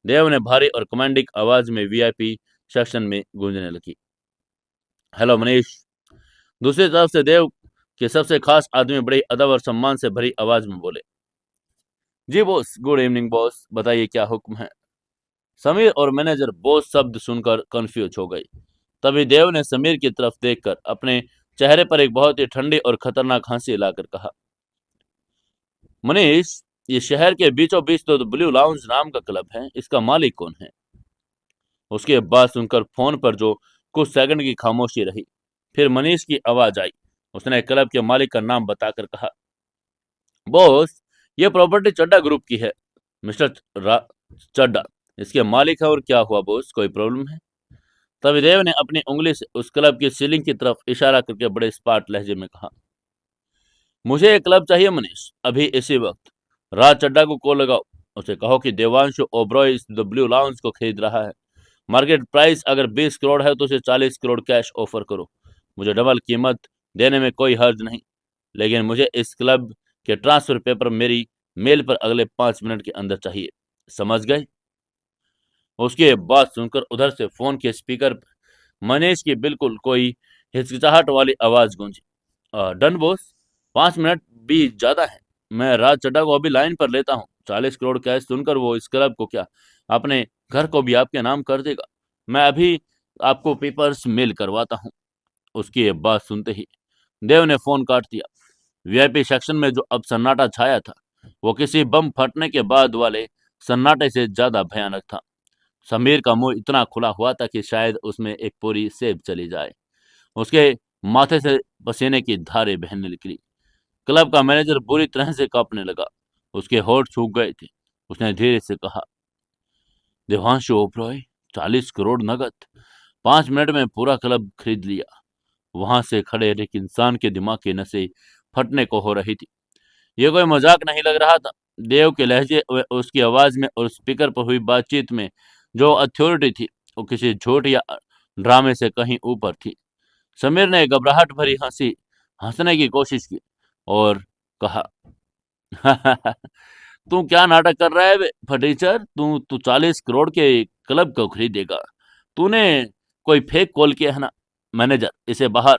देव ने भारी और कमांडिंग आवाज में वीआईपी सेक्शन में गूंजने लगी, हेलो मनीष। दूसरी तरफ से देव के सबसे खास आदमी बड़ी अदब और सम्मान से भरी आवाज में बोले, जी बॉस, गुड इवनिंग बॉस, बताइए क्या हुक्म है। समीर और मैनेजर बॉस शब्द सुनकर कंफ्यूज हो गई। तभी देव ने समीर की तरफ देखकर अपने चेहरे पर एक बहुत ही ठंडी और खतरनाक हंसी लाकर कहा, मनीष, ये शहर के बीचों बीच तो ब्लू लाउंज नाम का क्लब है, इसका मालिक कौन है? उसके बाद सुनकर फोन पर जो कुछ सेकंड की खामोशी रही, फिर मनीष की आवाज आई। उसने क्लब के मालिक का नाम बताकर कहा, बॉस, ये प्रॉपर्टी चड्डा ग्रुप की है, मिस्टर चड्डा इसके मालिक है। और क्या हुआ बॉस, कोई प्रॉब्लम है? तभी देव ने अपनी उंगली से उस क्लब की सीलिंग की तरफ इशारा करके बड़े स्पार्ट लहजे में कहा, मुझे एक क्लब चाहिए मनीष, अभी इसी वक्त। राज चड्डा को कॉल लगाओ, उसे कहो कि देवांशु ओब्रॉय इस द ब्लू लाउंज को खरीद रहा है। मार्केट प्राइस अगर 20 करोड़ है तो उसे 40 करोड़ कैश ऑफर करो। मुझे डबल कीमत देने में कोई हर्ज नहीं, लेकिन मुझे इस क्लब के ट्रांसफर पेपर मेरी मेल पर अगले 5 मिनट के अंदर चाहिए। समझ गए? उसकी बात सुनकर उधर से फोन के स्पीकर पर मनीष की बिल्कुल कोई हिचकिचाहट वाली आवाज गूंजी, डन बॉस, 5 मिनट भी ज्यादा है। मैं राज चड्डा को अभी लाइन पर लेता हूँ। 40 करोड़ कैश सुनकर वो इस क्लब को क्या, अपने घर को भी आपके नाम कर देगा। मैं अभी आपको पेपर्स मेल करवाता हूँ। उसकी ये बात सुनते ही देव ने फोन काट दिया। वीआईपी सेक्शन में जो अब सन्नाटा छाया था, वो किसी बम फटने के बाद वाले सन्नाटे से ज्यादा भयानक था। समीर का मुंह इतना खुला हुआ था कि शायद उसमें एक पूरी सेब चली जाए। उसके माथे से पसीने की धारें बहने निकली। क्लब का मैनेजर बुरी तरह से कांपने लगा। उसके होठ सूख गए थे। उसने धीरे से कहा, देवांशु ओबरॉय, 40 करोड़ नगद, 5 मिनट में पूरा क्लब खरीद लिया। वहां से खड़े एक इंसान के दिमाग की नसें फटने को हो रही थी। ये कोई मजाक नहीं लग रहा था। देव के लहजे व उसकी आवाज में और स्पीकर पर हुई बातचीत में जो अथॉरिटी थी, वो किसी झूठ या ड्रामे से कहीं ऊपर थी। समीर ने घबराहट भरी हंसी हंसने की कोशिश की और कहा, तू क्या नाटक कर रहा है बे फटीचर? तू तू 40 करोड़ के क्लब को खरीदेगा? तूने कोई फेक कॉल किया है ना? मैनेजर, इसे बाहर।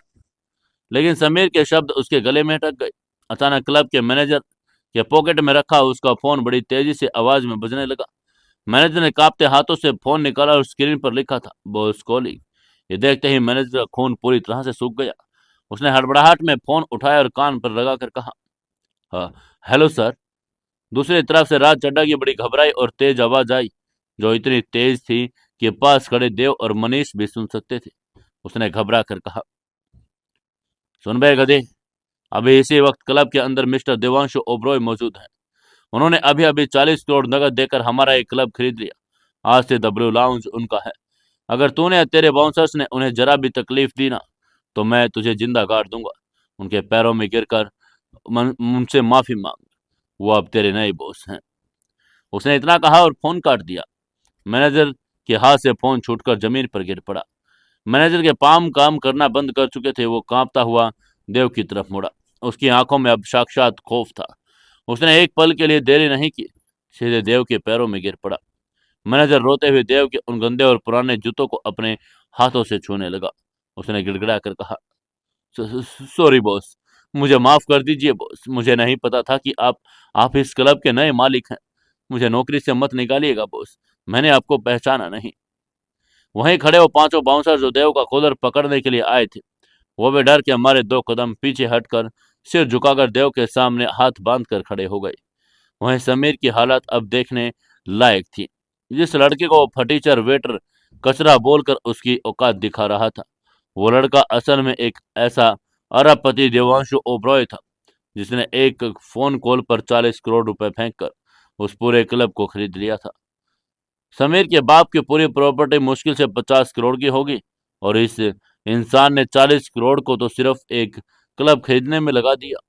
लेकिन समीर के शब्द उसके गले में अटक गए। अचानक क्लब के मैनेजर के पॉकेट में रखा उसका फोन बड़ी तेजी से आवाज में बजने लगा। मैनेजर ने कांपते हाथों से फोन निकाला और स्क्रीन पर लिखा था, बॉस कॉलिंग। ये देखते ही मैनेजर का खून पूरी तरह से सूख गया। उसने हड़बड़ाहट में फोन उठाया और कान पर लगाकर कहा, हाँ, हेलो सर। दूसरी तरफ से राज चड्डा की बड़ी घबराई और तेज आवाज आई, जो इतनी तेज थी कि पास खड़े देव और मनीष भी सुन सकते थे। उसने घबरा कर कहा, सुन बे गधे, अभी इसी वक्त क्लब के अंदर मिस्टर देवांशु ओब्रॉय मौजूद हैं। उन्होंने अभी अभी 40 करोड़ नगद देकर हमारा एक क्लब खरीद लिया। आज से द ब्लू लाउंज उनका है। अगर तूने या तेरे बाउंसर्स ने उन्हें जरा भी तकलीफ दी ना, तो मैं तुझे जिंदा गाड़ दूंगा। उनके पैरों में गिरकर उनसे माफी मांग। वो अब तेरे नए बॉस हैं। उसने इतना कहा और फोन काट दिया। मैनेजर के हाथ से फोन छूटकर जमीन पर गिर पड़ा। मैनेजर के पाम काम करना बंद कर चुके थे। वो कांपता हुआ देव की तरफ मुड़ा। उसकी आंखों में अब साक्षात खौफ था। उसने एक पल के लिए देरी नहीं की, सीधे देव के पैरों में गिर पड़ा। मैनेजर रोते हुए देव के उन गंदे और पुराने जूतों को अपने हाथों से छूने लगा। उसने गिड़गिड़ा कर कहा, सॉरी बॉस, मुझे माफ कर दीजिए बॉस। मुझे नहीं पता था कि आप इस क्लब के नए मालिक हैं। मुझे नौकरी से मत निकालिएगा बॉस, मैंने आपको पहचाना नहीं। वहीं खड़े वो पांचों बाउंसर जो देव का कॉलर पकड़ने के लिए आए थे, वो भी डर के मारे 2 कदम पीछे हटकर सिर झुकाकर देव के सामने हाथ बांधकर खड़े हो गए। वहीं समीर की हालत अब देखने लायक थी। जिस लड़के को फटीचर वेटर कचरा बोलकर उसकी औकात दिखा रहा था, वो लड़का असल में एक ऐसा अरबपति देवांशु ओबरॉय था, जिसने एक फोन कॉल पर 40 करोड़ रुपए फेंककर उस पूरे क्लब को खरीद लिया था। समीर के बाप की पूरी प्रॉपर्टी मुश्किल से 50 करोड़ की होगी, और इस इंसान ने 40 करोड़ को तो सिर्फ एक क्लब खरीदने में लगा दिया।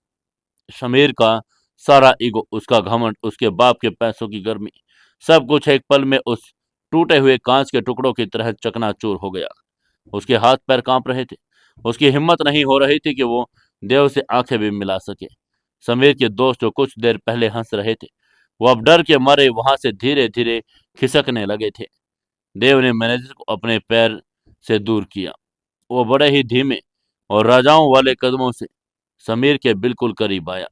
समीर का सारा ईगो, उसका घमंड, उसके बाप के पैसों की गर्मी, सब कुछ एक पल में उस टूटे हुए कांच के टुकड़ों की तरह चकनाचूर हो गया। उसके हाथ पैर कांप रहे थे। उसकी हिम्मत नहीं हो रही थी कि वो देव से आंखें भी मिला सके। समीर के दोस्त जो कुछ देर पहले हंस रहे थे, वो अब डर के मारे वहां से धीरे धीरे खिसकने लगे थे। देव ने मैनेजर को अपने पैर से दूर किया। वो बड़े ही धीमे और राजाओं वाले कदमों से समीर के बिल्कुल करीब आया।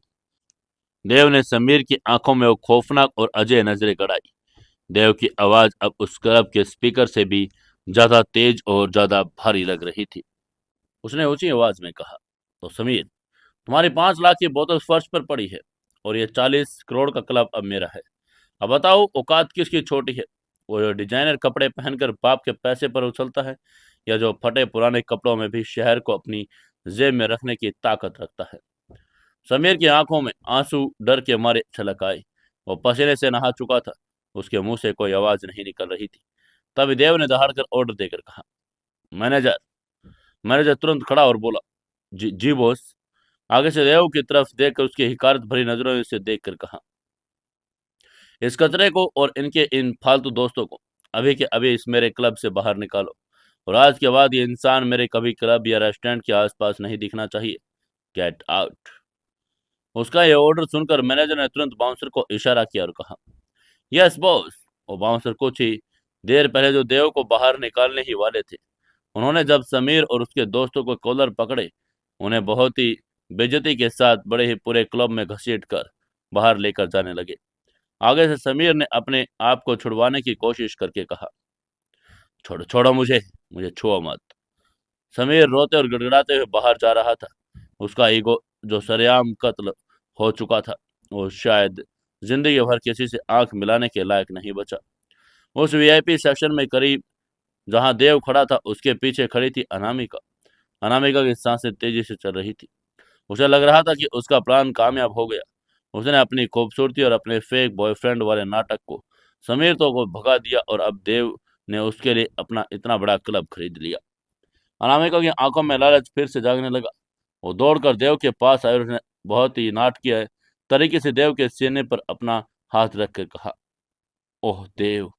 देव ने समीर की आंखों में वो खौफनाक और अजय नजरें गड़ाई। देव की आवाज अब उस क्लब के स्पीकर से भी ज्यादा तेज और ज्यादा भारी लग रही थी। उसने ऊंची आवाज में कहा, तो समीर, तुम्हारी 5 लाख की बोतल फर्श पर पड़ी है, और ये 40 करोड़ का क्लब अब मेरा है। अब बताओ, औकात किसकी छोटी है? वो जो डिजाइनर कपड़े पहनकर बाप के पैसे पर उछलता है, या जो फटे पुराने कपड़ों में भी शहर को अपनी जेब में रखने की ताकत रखता है। समीर की आंखों में आंसू डर के मारे छलक आए। वो पसीने से नहा चुका था। उसके मुंह से कोई आवाज नहीं निकल रही थी। तभी देव ने दहाड़कर ऑर्डर देकर कहा, मैनेजर। मैनेजर तुरंत खड़ा और बोला, जी जी बॉस। आगे से देव की तरफ देखकर उसकी हिकारत भरी नजरों से देखकर कहा, इस कचरे को और इनके इन फालतू दोस्तों को अभी के अभी इस मेरे क्लब से बाहर निकालो, और आज के बाद ये इंसान मेरे कभी क्लब या रेस्टोरेंट के आसपास नहीं दिखना चाहिए। Get out. उसका ये ऑर्डर सुनकर मैनेजर ने तुरंत बाउंसर को इशारा किया और कहा, यस बॉस। वो बाउंसर कुछ ही देर पहले जो देव को बाहर निकालने ही वाले थे, उन्होंने जब समीर और उसके दोस्तों को कॉलर पकड़े, उन्हें बहुत ही बेइज्जती के साथ बड़े ही पूरे क्लब में घसीट कर बाहर लेकर जाने लगे। आगे से समीर ने अपने आप को छुड़वाने की कोशिश करके कहा, छोड़ो छोड़ो मुझे, मुझे छुओ मत। समीर रोते और गिड़गिड़ाते हुए बाहर जा रहा था। उसका ईगो जो सरेआम कत्ल हो चुका था, वो शायद जिंदगी भर किसी से आंख मिलाने के लायक नहीं बचा। उस वीआईपी सेक्शन में करीब जहां देव खड़ा था, उसके पीछे खड़ी थी अनामिका। अनामिका की सांसें तेजी से चल रही थी। उसे लग रहा था कि उसका प्लान कामयाब हो गया। उसने अपनी खूबसूरती और अपने फेक बॉयफ्रेंड वाले नाटक को समीर तो को भगा दिया, और अब देव ने उसके लिए अपना इतना बड़ा क्लब खरीद लिया। अनामिका की आंखों में लालच फिर से जागने लगा। वो दौड़कर देव के पास आई और उसने बहुत ही नाटकीय तरीके से देव के सीने पर अपना हाथ रखकर कहा, ओह देव।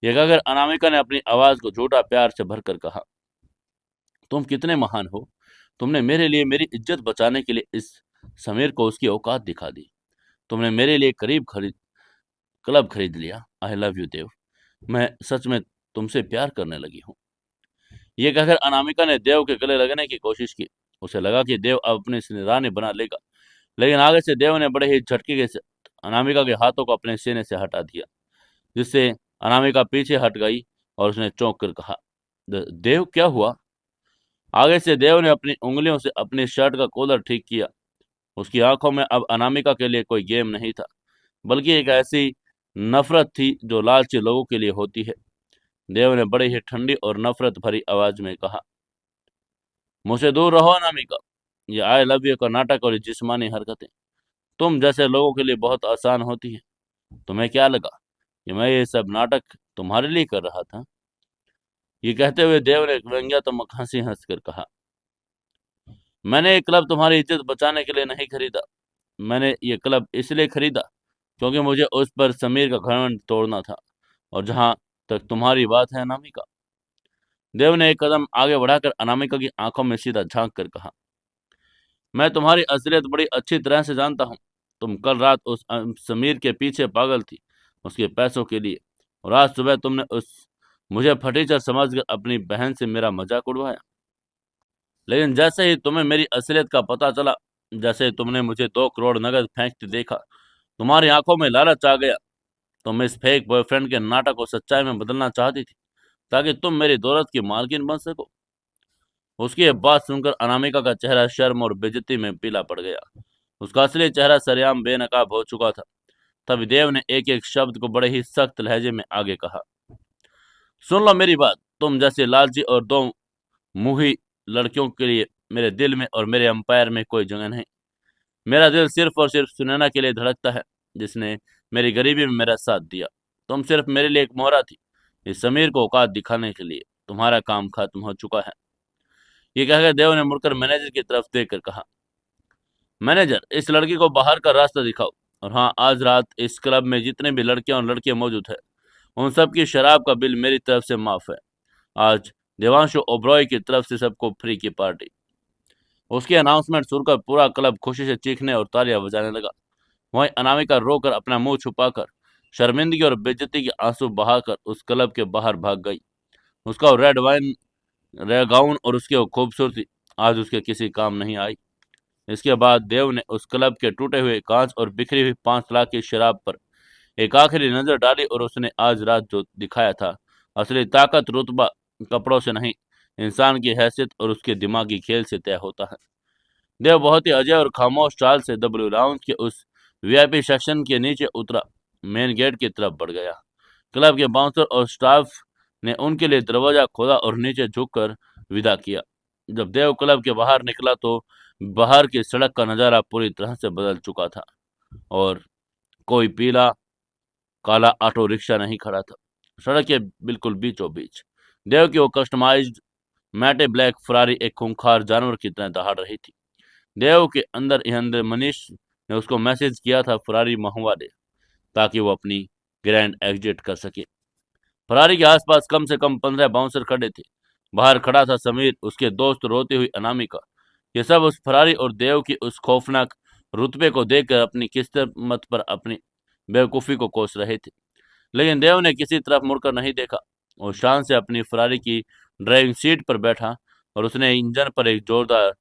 यह कहकर अनामिका ने अपनी आवाज को झूठा प्यार से भरकर कहा, तुम कितने महान हो। तुमने मेरे लिए मेरी इज्जत बचाने के लिए इस समीर को उसकी औकात दिखा दी। तुमने मेरे लिए क्लब खरीद लिया। आई लव यू देव। मैं सच में तुमसे प्यार करने लगी हूँ। ये कहकर अनामिका ने देव के गले लगने की कोशिश की। उसे लगा कि देव अब अपनी रानी बना लेगा, लेकिन आगे से देव ने बड़े ही झटके के साथ अनामिका के हाथों को अपने सीने से हटा दिया, जिससे अनामिका पीछे हट गई और उसने चौंक कर कहा, देव क्या हुआ?" आगे से देव ने अपनी उंगलियों से अपनी शर्ट का कॉलर ठीक किया। उसकी आंखों में अब अनामिका के लिए कोई गेम नहीं था, बल्कि एक ऐसी नफरत थी जो लालची लोगों के लिए होती है। देव ने बड़ी ही ठंडी और नफरत भरी आवाज में कहा, मुझसे दूर रहो अनामिका। ये आई लव यू का नाटक और ये जिस्मानी हरकतें तुम जैसे लोगों के लिए बहुत आसान होती है। तुम्हें क्या लगा कि मैं ये सब नाटक तुम्हारे लिए कर रहा था? ये कहते हुए देव ने व्यंग्यात्मक हंसी हंसकर कहा, मैंने ये क्लब तुम्हारी इज्जत बचाने के लिए नहीं खरीदा। मैंने ये क्लब इसलिए खरीदा क्योंकि मुझे उस पर समीर का घमंड तोड़ना था। और जहां तक तुम्हारी बात है अनामिका, देव ने एक कदम आगे बढ़ाकर अनामिका की आंखों में सीधा झांक कर कहा, मैं तुम्हारी असलियत बड़ी अच्छी तरह से जानता हूँ। तुम कल रात उस समीर के पीछे पागल थी, उसके पैसों के लिए, और आज सुबह तुमने उस मुझे फटीचर समझकर अपनी बहन से मेरा मजाक उड़वाया। लेकिन जैसे ही तुम्हें मेरी असलियत का पता चला, जैसे ही तुमने मुझे 2 करोड़ नगद फेंकते देखा, तुम्हारी आंखों में लालच आ गया। तुम इस फेक बॉयफ्रेंड के नाटक को सच्चाई में बदलना चाहती थी, ताकि तुम मेरी दौलत की मालकिन बन सको। उसकी ये बात सुनकर अनामिका का चेहरा शर्म और बेइज्जती में पीला पड़ गया। उसका असली चेहरा सरेआम बेनकाब हो चुका था। तभी देव ने एक एक शब्द को बड़े ही सख्त लहजे में आगे कहा, सुन लो मेरी बात। तुम जैसे लालची और दो मुही लड़कियों के लिए मेरे दिल में और मेरे अंपायर में कोई जगह नहीं। मेरा दिल सिर्फ और सिर्फ सुनैना के लिए धड़कता है, जिसने मेरी गरीबी में मेरा साथ दिया। तुम सिर्फ मेरे लिए एक मोहरा थी, इस समीर को औकात दिखाने के लिए। तुम्हारा काम खत्म हो चुका है। ये कहकर देव ने मुड़कर मैनेजर की तरफ देखकर कहा, मैनेजर, इस लड़की को बाहर का रास्ता दिखाओ। और हाँ, आज रात इस क्लब में जितने भी लड़कियां और लड़के मौजूद हैं, उन सब की शराब का बिल मेरी तरफ से माफ है। आज देवांशु ओब्रॉय की तरफ से सबको फ्री की पार्टी। उसकी अनाउंसमेंट सुनकर पूरा क्लब खुशी से चीखने और तालियां बजाने लगा। वहीं अनामिका रोकर अपना मुंह छुपाकर शर्मिंदगी और बेइज्जती के आंसू बहाकर उस क्लब के बाहर भाग गई। उसका रेड वाइन, रेड गाउन और उसकी वो खूबसूरती आज उसके किसी काम नहीं आई। इसके बाद देव ने उस क्लब के टूटे हुए कांच और बिखरी हुई 5 लाख की शराब पर एक आखिरी नजर डाली, और उसने आज रात जो दिखाया था, असली ताकत रुतबा कपड़ों से नहीं, इंसान की हैसियत और उसके दिमागी खेल से तय होता है। देव बहुत ही अजय और खामोश चाल से डब्ल्यू लाउंज के उस वीआईपी सेक्शन के नीचे उतरा, मेन गेट की तरफ बढ़ गया। क्लब के बाउंसर और स्टाफ ने उनके लिए दरवाजा खोला और नीचे झुककर विदा किया। जब देव क्लब के बाहर निकला तो बाहर की सड़क का नजारा पूरी तरह से बदल चुका था और कोई पीला काला ऑटो रिक्शा नहीं खड़ा था। सड़क के बिल्कुल बीचों बीच देव की वो कस्टमाइज्ड मैटे ब्लैक फरारी एक खूंखार जानवर की तरह दहाड़ रही थी। देव के अंदर ही अंदर मनीष ने उसको मैसेज किया था फरारी महुआ दे, ताकि वो अपनी ग्रैंड एग्जिट कर सके। फरारी के आसपास कम से कम 15 बाउंसर खड़े थे। बाहर खड़ा था समीर, उसके दोस्त रोती हुई अनामिका। ये सब उस फरारी और देव की उस खौफनाक रुतबे को देखकर अपनी किस्मत पर अपनी बेवकूफ़ी को कोस रहे थे। लेकिन देव ने किसी तरफ मुड़कर नहीं देखा। वो शान से अपनी फरारी की ड्राइविंग सीट पर बैठा और उसने इंजन पर एक जोरदार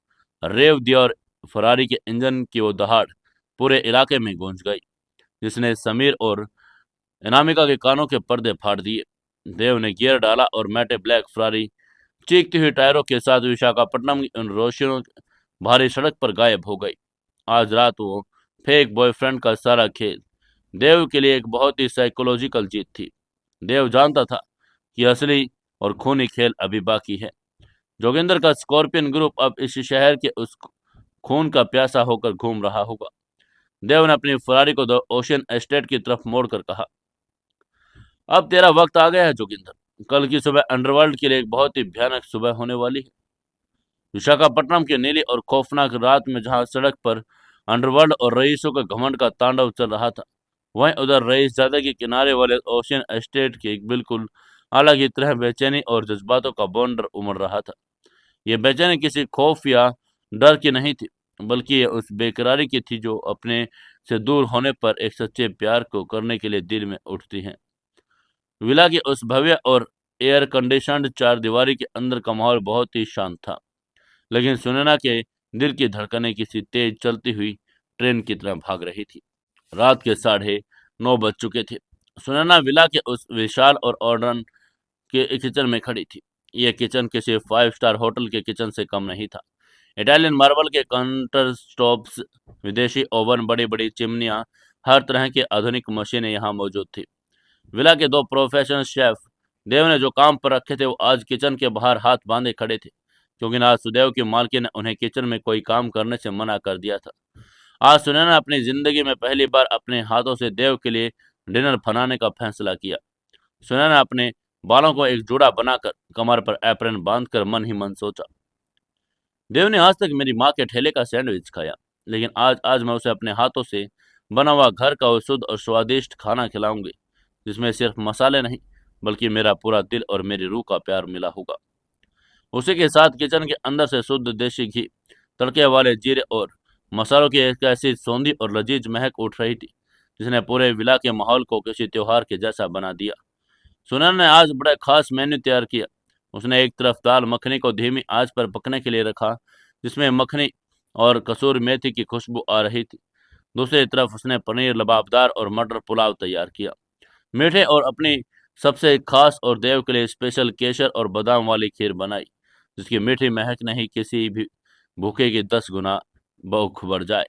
रेव दिया और फरारी के इंजन की वो दहाड़ पूरे इलाके में गूंज गई, जिसने समीर और अनामिका के कानों के पर्दे फाड़ दिए। देव ने गियर डाला और मैटे ब्लैक फरारी चीखती हुई टायरों के साथ विशाखापट्टनम की उन रोशियों भारी सड़क पर गायब हो गई। आज रात वो फेक बॉयफ्रेंड का सारा खेल देव के लिए एक बहुत ही साइकोलॉजिकल जीत थी। देव जानता था कि असली और खूनी खेल अभी बाकी है। जोगिंदर का स्कॉर्पियन ग्रुप अब इस शहर के उस खून का प्यासा होकर घूम रहा होगा। देव ने अपनी फरारी को द ओशियन एस्टेट की तरफ मोड़कर कहा, अब तेरा वक्त आ गया है जोगिंदर। कल की सुबह अंडरवर्ल्ड के लिए एक बहुत ही भयानक सुबह होने वाली है। विशाखापट्टनम की नीली और खौफनाक रात में जहां सड़क पर अंडरवर्ल्ड और रईसों के घमंड का तांडव चल रहा था, वहीं उधर रईसजादे के किनारे वाले ओशियन एस्टेट की एक बिल्कुल अलग ही तरह बेचैनी और जज्बातों का बॉन्डर उमड़ रहा था। ये बेचैनी किसी खौफ या डर की नहीं थी, बल्कि ये उस बेकरारी की थी जो अपने से दूर होने पर एक सच्चे प्यार को करने के लिए दिल में उठती है। विला के उस भव्य और एयर कंडीशनड चार दीवारी के अंदर का माहौल बहुत ही शांत था, लेकिन सुनैना के दिल की धड़कनें किसी तेज चलती हुई ट्रेन की तरह भाग रही थी। रात के 9:30 बज चुके थे। सुनैना विला के उस विशाल और ऑर्डन के किचन में खड़ी थी। यह किचन किसी 5 स्टार होटल के किचन से कम नहीं था। इटालियन मार्बल के काउंटर स्टॉप्स, विदेशी ओवन, बड़ी बड़ी चिमनियाँ, हर तरह की आधुनिक मशीनें यहाँ मौजूद थी। विला के 2 प्रोफेशनल शेफ देव ने जो काम पर रखे थे वो आज किचन के बाहर हाथ बांधे खड़े थे, क्योंकि आज सुदेव की मालकिन ने उन्हें किचन में कोई काम करने से मना कर दिया था। आज सुनैना अपनी जिंदगी में पहली बार अपने हाथों से देव के लिए डिनर बनाने का फैसला किया। सुनैना अपने बालों को एक जोड़ा बनाकर कमर पर एप्रन बांधकर मन ही मन सोचा, देव ने आज तक मेरी माँ के ठेले का सैंडविच खाया, लेकिन आज मैं उसे अपने हाथों से बना हुआ घर का वो शुद्ध और स्वादिष्ट खाना खिलाऊंगी, जिसमें सिर्फ मसाले नहीं बल्कि मेरा पूरा दिल और मेरी रूह का प्यार मिला होगा। उसी के साथ किचन के अंदर से शुद्ध देसी घी, तड़के वाले जीरे और मसालों की एक ऐसी सौंधी और लजीज महक उठ रही थी, जिसने पूरे विला के माहौल को किसी त्योहार के जैसा बना दिया। सुनैना ने आज बड़ा खास मेन्यू तैयार किया। उसने एक तरफ दाल मखनी को धीमी आंच पर पकने के लिए रखा, जिसमें मखनी और कसूरी मेथी की खुशबू आ रही थी। दूसरी तरफ उसने पनीर लबाबदार और मटर पुलाव तैयार किया। मीठे और अपनी सबसे खास और देव के लिए स्पेशल केसर और बादाम वाली खीर बनाई, जिसकी मीठी महक नहीं किसी भी भूखे की 10 गुना भूख बढ़ जाए।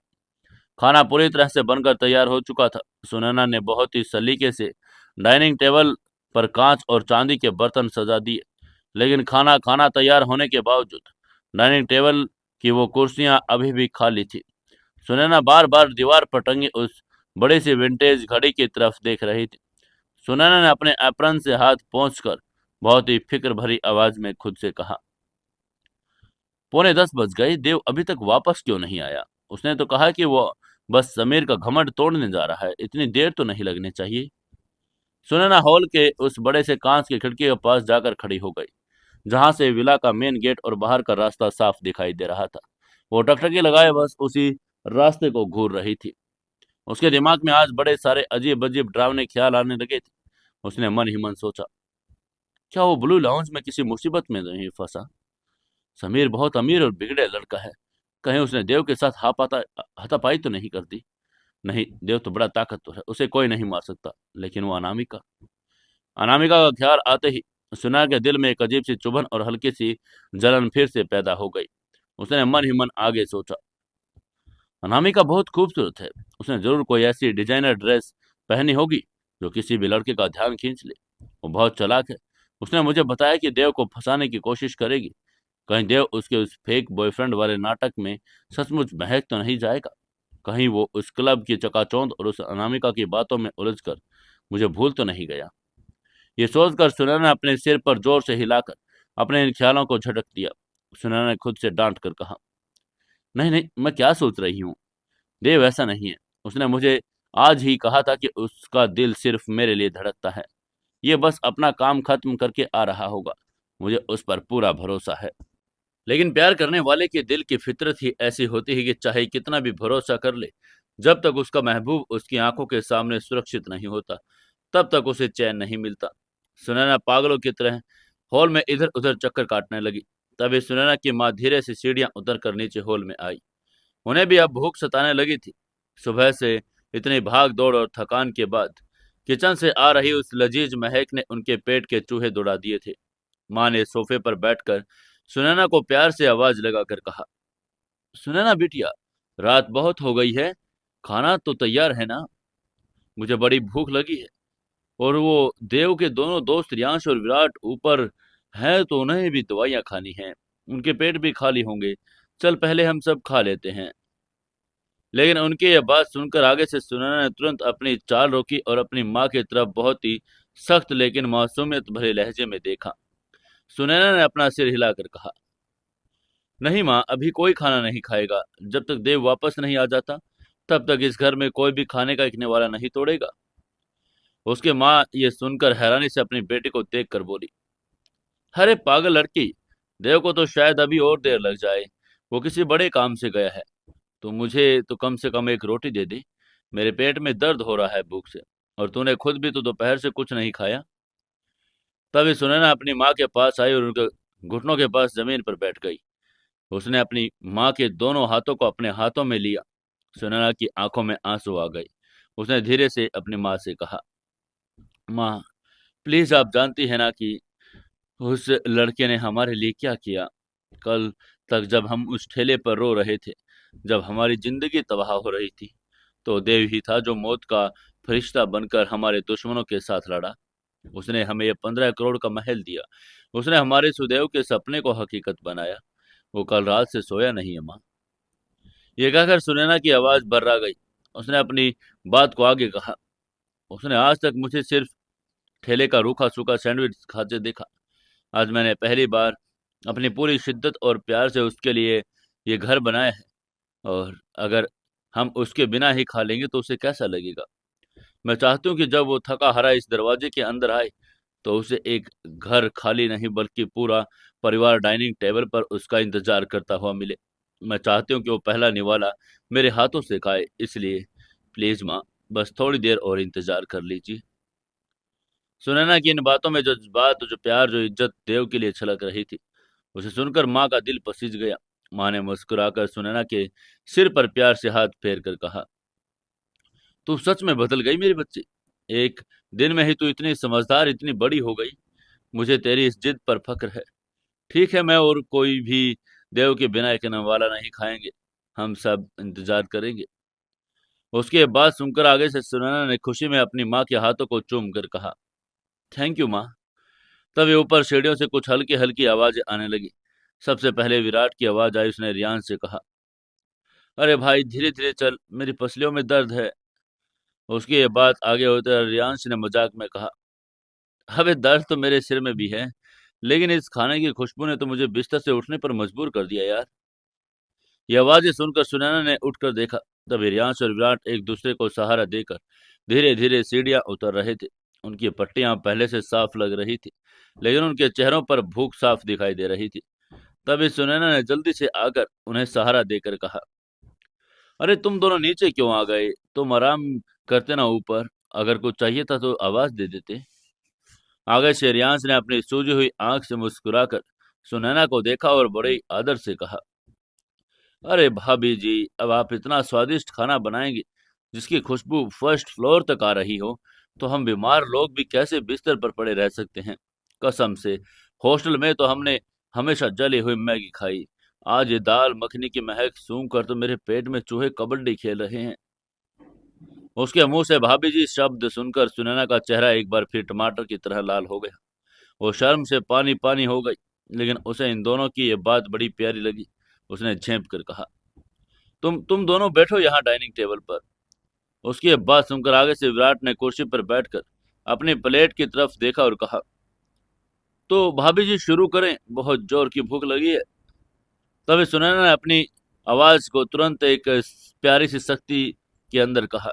खाना पूरी तरह से बनकर तैयार हो चुका था। सुनैना ने बहुत ही सलीके से डाइनिंग टेबल पर कांच और चांदी के बर्तन सजा दिए, लेकिन खाना तैयार होने के बावजूद डाइनिंग टेबल की वो कुर्सियां अभी भी खाली थी। सुनैना बार बार दीवार पर टंगी उस बड़ी सी विंटेज घड़ी की तरफ देख रही थी। सुनैना ने अपने एप्रन से हाथ पोंछकर बहुत ही फिक्र भरी आवाज में खुद से कहा, 9:45 बज गए, देव अभी तक वापस क्यों नहीं आया? उसने तो कहा कि वो बस समीर का घमंड तोड़ने जा रहा है, इतनी देर तो नहीं लगनी चाहिए। सुनैना हॉल के उस बड़े से कांच की खिड़की के पास जाकर खड़ी हो गई, जहां से विला का मेन गेट और बाहर का रास्ता साफ दिखाई दे रहा था। वो टकटकी लगाए बस उसी रास्ते को घूर रही थी। उसके दिमाग में आज बड़े सारे अजीब अजीब डरावने ख्याल आने लगे थे। उसने मन ही मन सोचा, क्या वो ब्लू लाउंज में किसी मुसीबत में नहीं फंसा? समीर बहुत अमीर और बिगड़े लड़का है, कहीं उसने देव के साथ हाथापाई तो नहीं कर दी? नहीं, देव तो बड़ा ताकतवर है, उसे कोई नहीं मार सकता। लेकिन वो अनामिका, अनामिका का ख्याल आते ही सुना के दिल में एक अजीब सी चुभन और हल्की सी जलन फिर से पैदा हो गई। उसने मन ही मन आगे सोचा, अनामिका बहुत खूबसूरत है, उसने जरूर कोई ऐसी डिजाइनर ड्रेस पहनी होगी जो किसी भी लड़के का ध्यान खींच ले। वो बहुत चालाक है, उसने मुझे बताया कि देव को फंसाने की कोशिश करेगी। कहीं देव उसके उस फेक बॉयफ्रेंड वाले नाटक में सचमुच बहक तो नहीं जाएगा। कहीं वो उस क्लब की चकाचौंध और उस अनामिका की बातों में उलझकर मुझे भूल तो नहीं गया। ये सोचकर सुनैना ने अपने सिर पर जोर से हिलाकर अपने इन ख्यालों को झटक दिया। सुनैना ने खुद से डांट कर कहा, नहीं नहीं, मैं क्या सोच रही हूँ। देव ऐसा नहीं है। उसने मुझे आज ही कहा था कि उसका दिल सिर्फ मेरे लिए धड़कता है। ये बस अपना काम खत्म करके आ रहा होगा। मुझे उस पर पूरा भरोसा है। लेकिन प्यार करने वाले के दिल की फितरत ही ऐसी होती है कि चाहे कितना भी भरोसा कर ले, जब तक उसका महबूब उसकी आंखों के सामने सुरक्षित नहीं होता, तब तक उसे चैन नहीं मिलता। सुनैना पागलों की तरह हॉल में इधर उधर चक्कर काटने लगी। तभी सुनैना की माँ धीरे से सीढ़ियां उतर कर नीचे हॉल में आई। उन्हें भी अब भूख सताने लगी थी। सुबह से इतनी भाग दौड़ और थकान के बाद किचन से आ रही उस लजीज महक ने उनके पेट के चूहे दौड़ा दिए थे। माँ ने सोफे पर बैठकर सुनैना को प्यार से आवाज लगाकर कहा, सुनैना बिटिया, रात बहुत हो गई है, खाना तो तैयार है ना? मुझे बड़ी भूख लगी है। और वो देव के दोनों दोस्त रियांश और विराट ऊपर हैं, तो उन्हें भी दवाइयाँ खानी हैं। उनके पेट भी खाली होंगे। चल पहले हम सब खा लेते हैं। लेकिन उनकी यह बात सुनकर आगे से सुनैना ने तुरंत अपनी चाल रोकी और अपनी माँ की तरफ बहुत ही सख्त लेकिन मासूमियत भरे लहजे में देखा। सुनैना ने अपना सिर हिलाकर कहा, नहीं माँ, अभी कोई खाना नहीं खाएगा। जब तक देव वापस नहीं आ जाता, तब तक इस घर में कोई भी खाने का एक निवाला नहीं तोड़ेगा। उसकी माँ ये सुनकर हैरानी से अपनी बेटी को देख कर बोली, अरे पागल लड़की, देव को तो शायद अभी और देर लग जाए। वो किसी बड़े काम से गया है। तो मुझे तो कम से कम एक रोटी दे दे। मेरे पेट में दर्द हो रहा है भूख से। और तूने खुद भी तो दोपहर से कुछ नहीं खाया। तभी सुनैना अपनी माँ के पास आई और उनके घुटनों के पास जमीन पर बैठ गई। उसने अपनी माँ के दोनों हाथों को अपने हाथों में लिया। सुनैना की आंखों में आंसू आ गए। उसने धीरे से अपनी माँ से कहा, माँ, प्लीज आप जानती है ना कि उस लड़के ने हमारे लिए क्या किया। कल तक जब हम उस ठेले पर रो रहे थे, जब हमारी जिंदगी तबाह हो रही थी, तो देव ही था जो मौत का फरिश्ता बनकर हमारे दुश्मनों के साथ लड़ा। उसने हमें ये 15 करोड़ का महल दिया। उसने हमारे सुदेव के सपने को हकीकत बनाया। वो कल रात से सोया नहीं है माँ। ये कहकर सुनैना की आवाज भर्रा गई। उसने अपनी बात को आगे कहा, उसने आज तक मुझे सिर्फ ठेले का रूखा सूखा सैंडविच खाते देखा। आज मैंने पहली बार अपनी पूरी शिद्दत और प्यार से उसके लिए ये घर बनाया है। और अगर हम उसके बिना ही खा लेंगे तो उसे कैसा लगेगा। मैं चाहती हूँ कि जब वो थका हारा इस दरवाजे के अंदर आए, तो उसे एक घर खाली नहीं बल्कि पूरा परिवार डाइनिंग टेबल पर उसका इंतजार करता हुआ मिले। मैं चाहती हूँ कि वो पहला निवाला मेरे हाथों से खाए। इसलिए प्लीज माँ, बस थोड़ी देर और इंतजार कर लीजिए। सुनैना की इन बातों में जो जज्बात, जो प्यार, जो इज्जत देव के लिए छलक रही थी, उसे सुनकर माँ का दिल पसीज गया। माँ ने मुस्कुराकर सुनैना के सिर पर प्यार से हाथ फेर कर कहा, तू सच में बदल गई मेरी बच्ची। एक दिन में ही तू इतनी समझदार, इतनी बड़ी हो गई। मुझे तेरी इस जिद पर फक्र है। ठीक है, मैं और कोई भी देव के बिना एक नवाला नहीं खाएंगे। हम सब इंतजार करेंगे। उसकी ये बात सुनकर आगे से सुनैना ने खुशी में अपनी माँ के हाथों को चूम कर कहा, थैंक यू माँ। तभी ऊपर सीढ़ियों से कुछ हल्की हल्की आवाजें आने लगी। सबसे पहले विराट की आवाज आई। उसने रियान से कहा, अरे भाई धीरे धीरे चल, मेरी पसलियों में दर्द है। उसकी ये बात आगे होते रियांश ने मजाक में कहा, अबे दर्द तो मेरे सिर में भी है, लेकिन इस खाने की खुशबू ने तो मुझे बिस्तर से उठने पर मजबूर कर दिया यार। ये आवाजें सुनकर सुनैना ने उठकर देखा। तभी रियांश और विराट एक दूसरे को सहारा देकर धीरे धीरे सीढ़ियां उतर रहे थे। उनकी पट्टियां पहले से साफ लग रही थी, लेकिन उनके चेहरों पर भूख साफ दिखाई दे रही थी। तभी सुनैना ने जल्दी से आकर उन्हें सहारा देकर कहा, अरे तुम दोनों नीचे क्यों आ गए? तुम आराम करते ना ऊपर। अगर कुछ चाहिए था तो आवाज दे देते। आगे से रियांश ने अपनी सूजी हुई आंख से मुस्कुराकर सुनैना को देखा और बड़े ही आदर से कहा, अरे भाभी जी, अब आप इतना स्वादिष्ट खाना बनाएंगे जिसकी खुशबू फर्स्ट फ्लोर तक आ रही हो, तो हम बीमार लोग भी कैसे बिस्तर पर पड़े रह सकते हैं। कसम से, हॉस्टल में तो हमने हमेशा जली हुई मैगी खाई। आज ये दाल मखनी की महक सूंघ कर तो मेरे पेट में चूहे कबड्डी खेल रहे हैं। उसके मुंह से भाभी जी शब्द सुनकर सुनैना का चेहरा एक बार फिर टमाटर की तरह लाल हो गया। वो शर्म से पानी पानी हो गई, लेकिन उसे इन दोनों की ये बात बड़ी प्यारी लगी। उसने झेंप कर कहा, तुम दोनों बैठो यहाँ डाइनिंग टेबल पर। उसकी ये बात सुनकर आगे से विराट ने कुर्सी पर बैठकर अपनी प्लेट की तरफ देखा और कहा, तो भाभी जी शुरू करें, बहुत जोर की भूख लगी है। तभी सुनैना ने अपनी आवाज को तुरंत एक प्यारी सी शक्ति के अंदर कहा,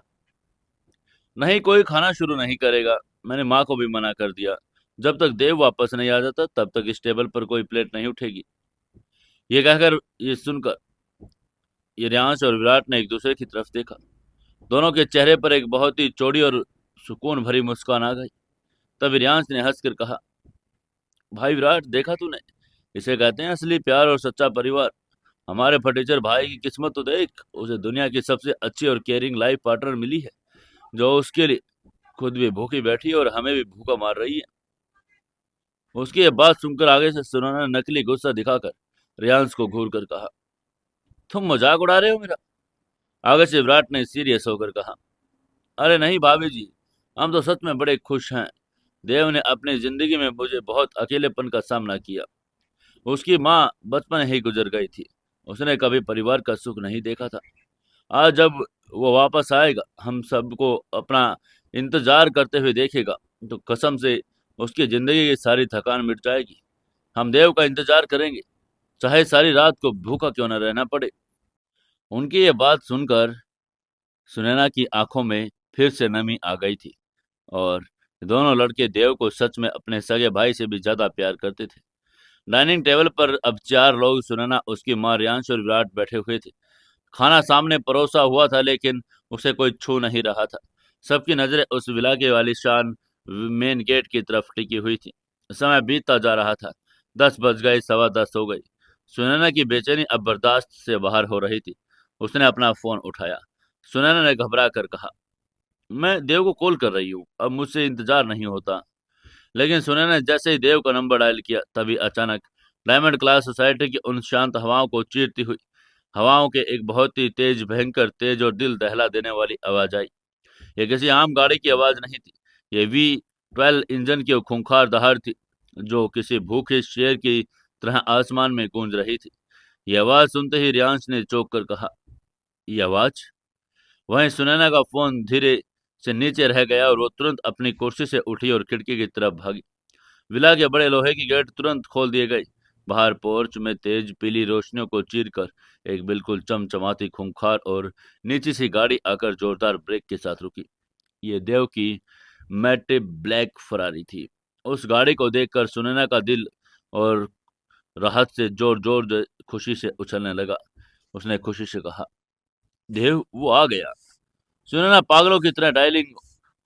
नहीं, कोई खाना शुरू नहीं करेगा। मैंने माँ को भी मना कर दिया। जब तक देव वापस नहीं आ जाता तब तक इस टेबल पर कोई प्लेट नहीं उठेगी। ये कहकर, ये सुनकर ये रियांश और विराट ने एक दूसरे की तरफ देखा। दोनों के चेहरे पर एक बहुत ही चौड़ी और सुकून भरी मुस्कान आ गई। तब रियांश ने हंसकर कहा, भाई विराट, देखा तूने, इसे कहते हैं असली प्यार और सच्चा परिवार। हमारे फटीचर भाई की किस्मत तो देख, उसे दुनिया की सबसे अच्छी और केयरिंग लाइफ पार्टनर मिली है, जो उसके लिए खुद भी भूखी बैठी है और हमें भी भूखा मार रही है। उसकी ये बात सुनकर आगे से सुनैना ने नकली गुस्सा दिखाकर रियांश को घूर कर कहा, तुम मजाक उड़ा रहे हो मेरा? आगे से विराट ने सीरियस होकर कहा, अरे नहीं भाभी जी, हम तो सच में बड़े खुश हैं। देव ने अपनी जिंदगी में मुझे बहुत अकेलेपन का सामना किया। उसकी माँ बचपन ही गुजर गई थी। उसने कभी परिवार का सुख नहीं देखा था। आज जब वो वापस आएगा, हम सबको अपना इंतजार करते हुए देखेगा, तो कसम से उसकी जिंदगी की सारी थकान मिट जाएगी। हम देव का इंतजार करेंगे, चाहे सारी रात को भूखा क्यों न रहना पड़े। उनकी ये बात सुनकर सुनैना की आंखों में फिर से नमी आ गई थी, और दोनों लड़के देव को सच में अपने सगे भाई से भी ज्यादा प्यार करते थे। डाइनिंग टेबल पर अब 4 लोग, सुनैना, उसकी माँ रियांश और विराट बैठे हुए थे। खाना सामने परोसा हुआ था, लेकिन उसे कोई छू नहीं रहा था। सबकी नजरें उस विला के वालिशान मेन गेट की तरफ टिकी हुई थी। समय बीतता जा रहा था। 10 बज गए, 10:15 हो गई। सुनैना की बेचैनी अब बर्दाश्त से बाहर हो रही थी। उसने अपना फोन उठाया। सुनैना ने घबरा कर कहा, मैं देव को कॉल कर रही हूँ, अब मुझसे इंतजार नहीं होता। लेकिन सुनैना ने जैसे ही देव का नंबर डायल किया, तभी अचानक डायमंड क्लास सोसाइटी की उन शांत हवाओं को चीरती हुई हवाओं के एक बहुत ही तेज, भयंकर तेज और दिल दहला देने वाली आवाज आई। ये किसी आम गाड़ी की आवाज नहीं थी। ये V12 इंजन की खूंखार दहाड़ थी, जो किसी भूखे शेर की तरह आसमान में गूंज रही थी। ये आवाज सुनते ही रियांश ने चौंक कर कहा, ये आवाज? वहीं सुनैना का फोन धीरे से नीचे रह गया और वो तुरंत अपनी कुर्सी से उठी और खिड़की की तरफ भागी। विला के बड़े लोहे की गेट तुरंत खोल दिए गए। बाहर पोर्च में तेज पीली रोशनियों को चीरकर एक बिल्कुल चमचमाती खूंखार और नीची सी गाड़ी आकर जोरदार ब्रेक के साथ रुकी। ये देव की मैटे ब्लैक फरारी थी। उस गाड़ी को देखकर सुनैना का दिल और राहत से जोर जोर से खुशी से उछलने लगा। उसने खुशी से कहा, देव, वो आ गया। सुनैना पागलों की तरह डायलिंग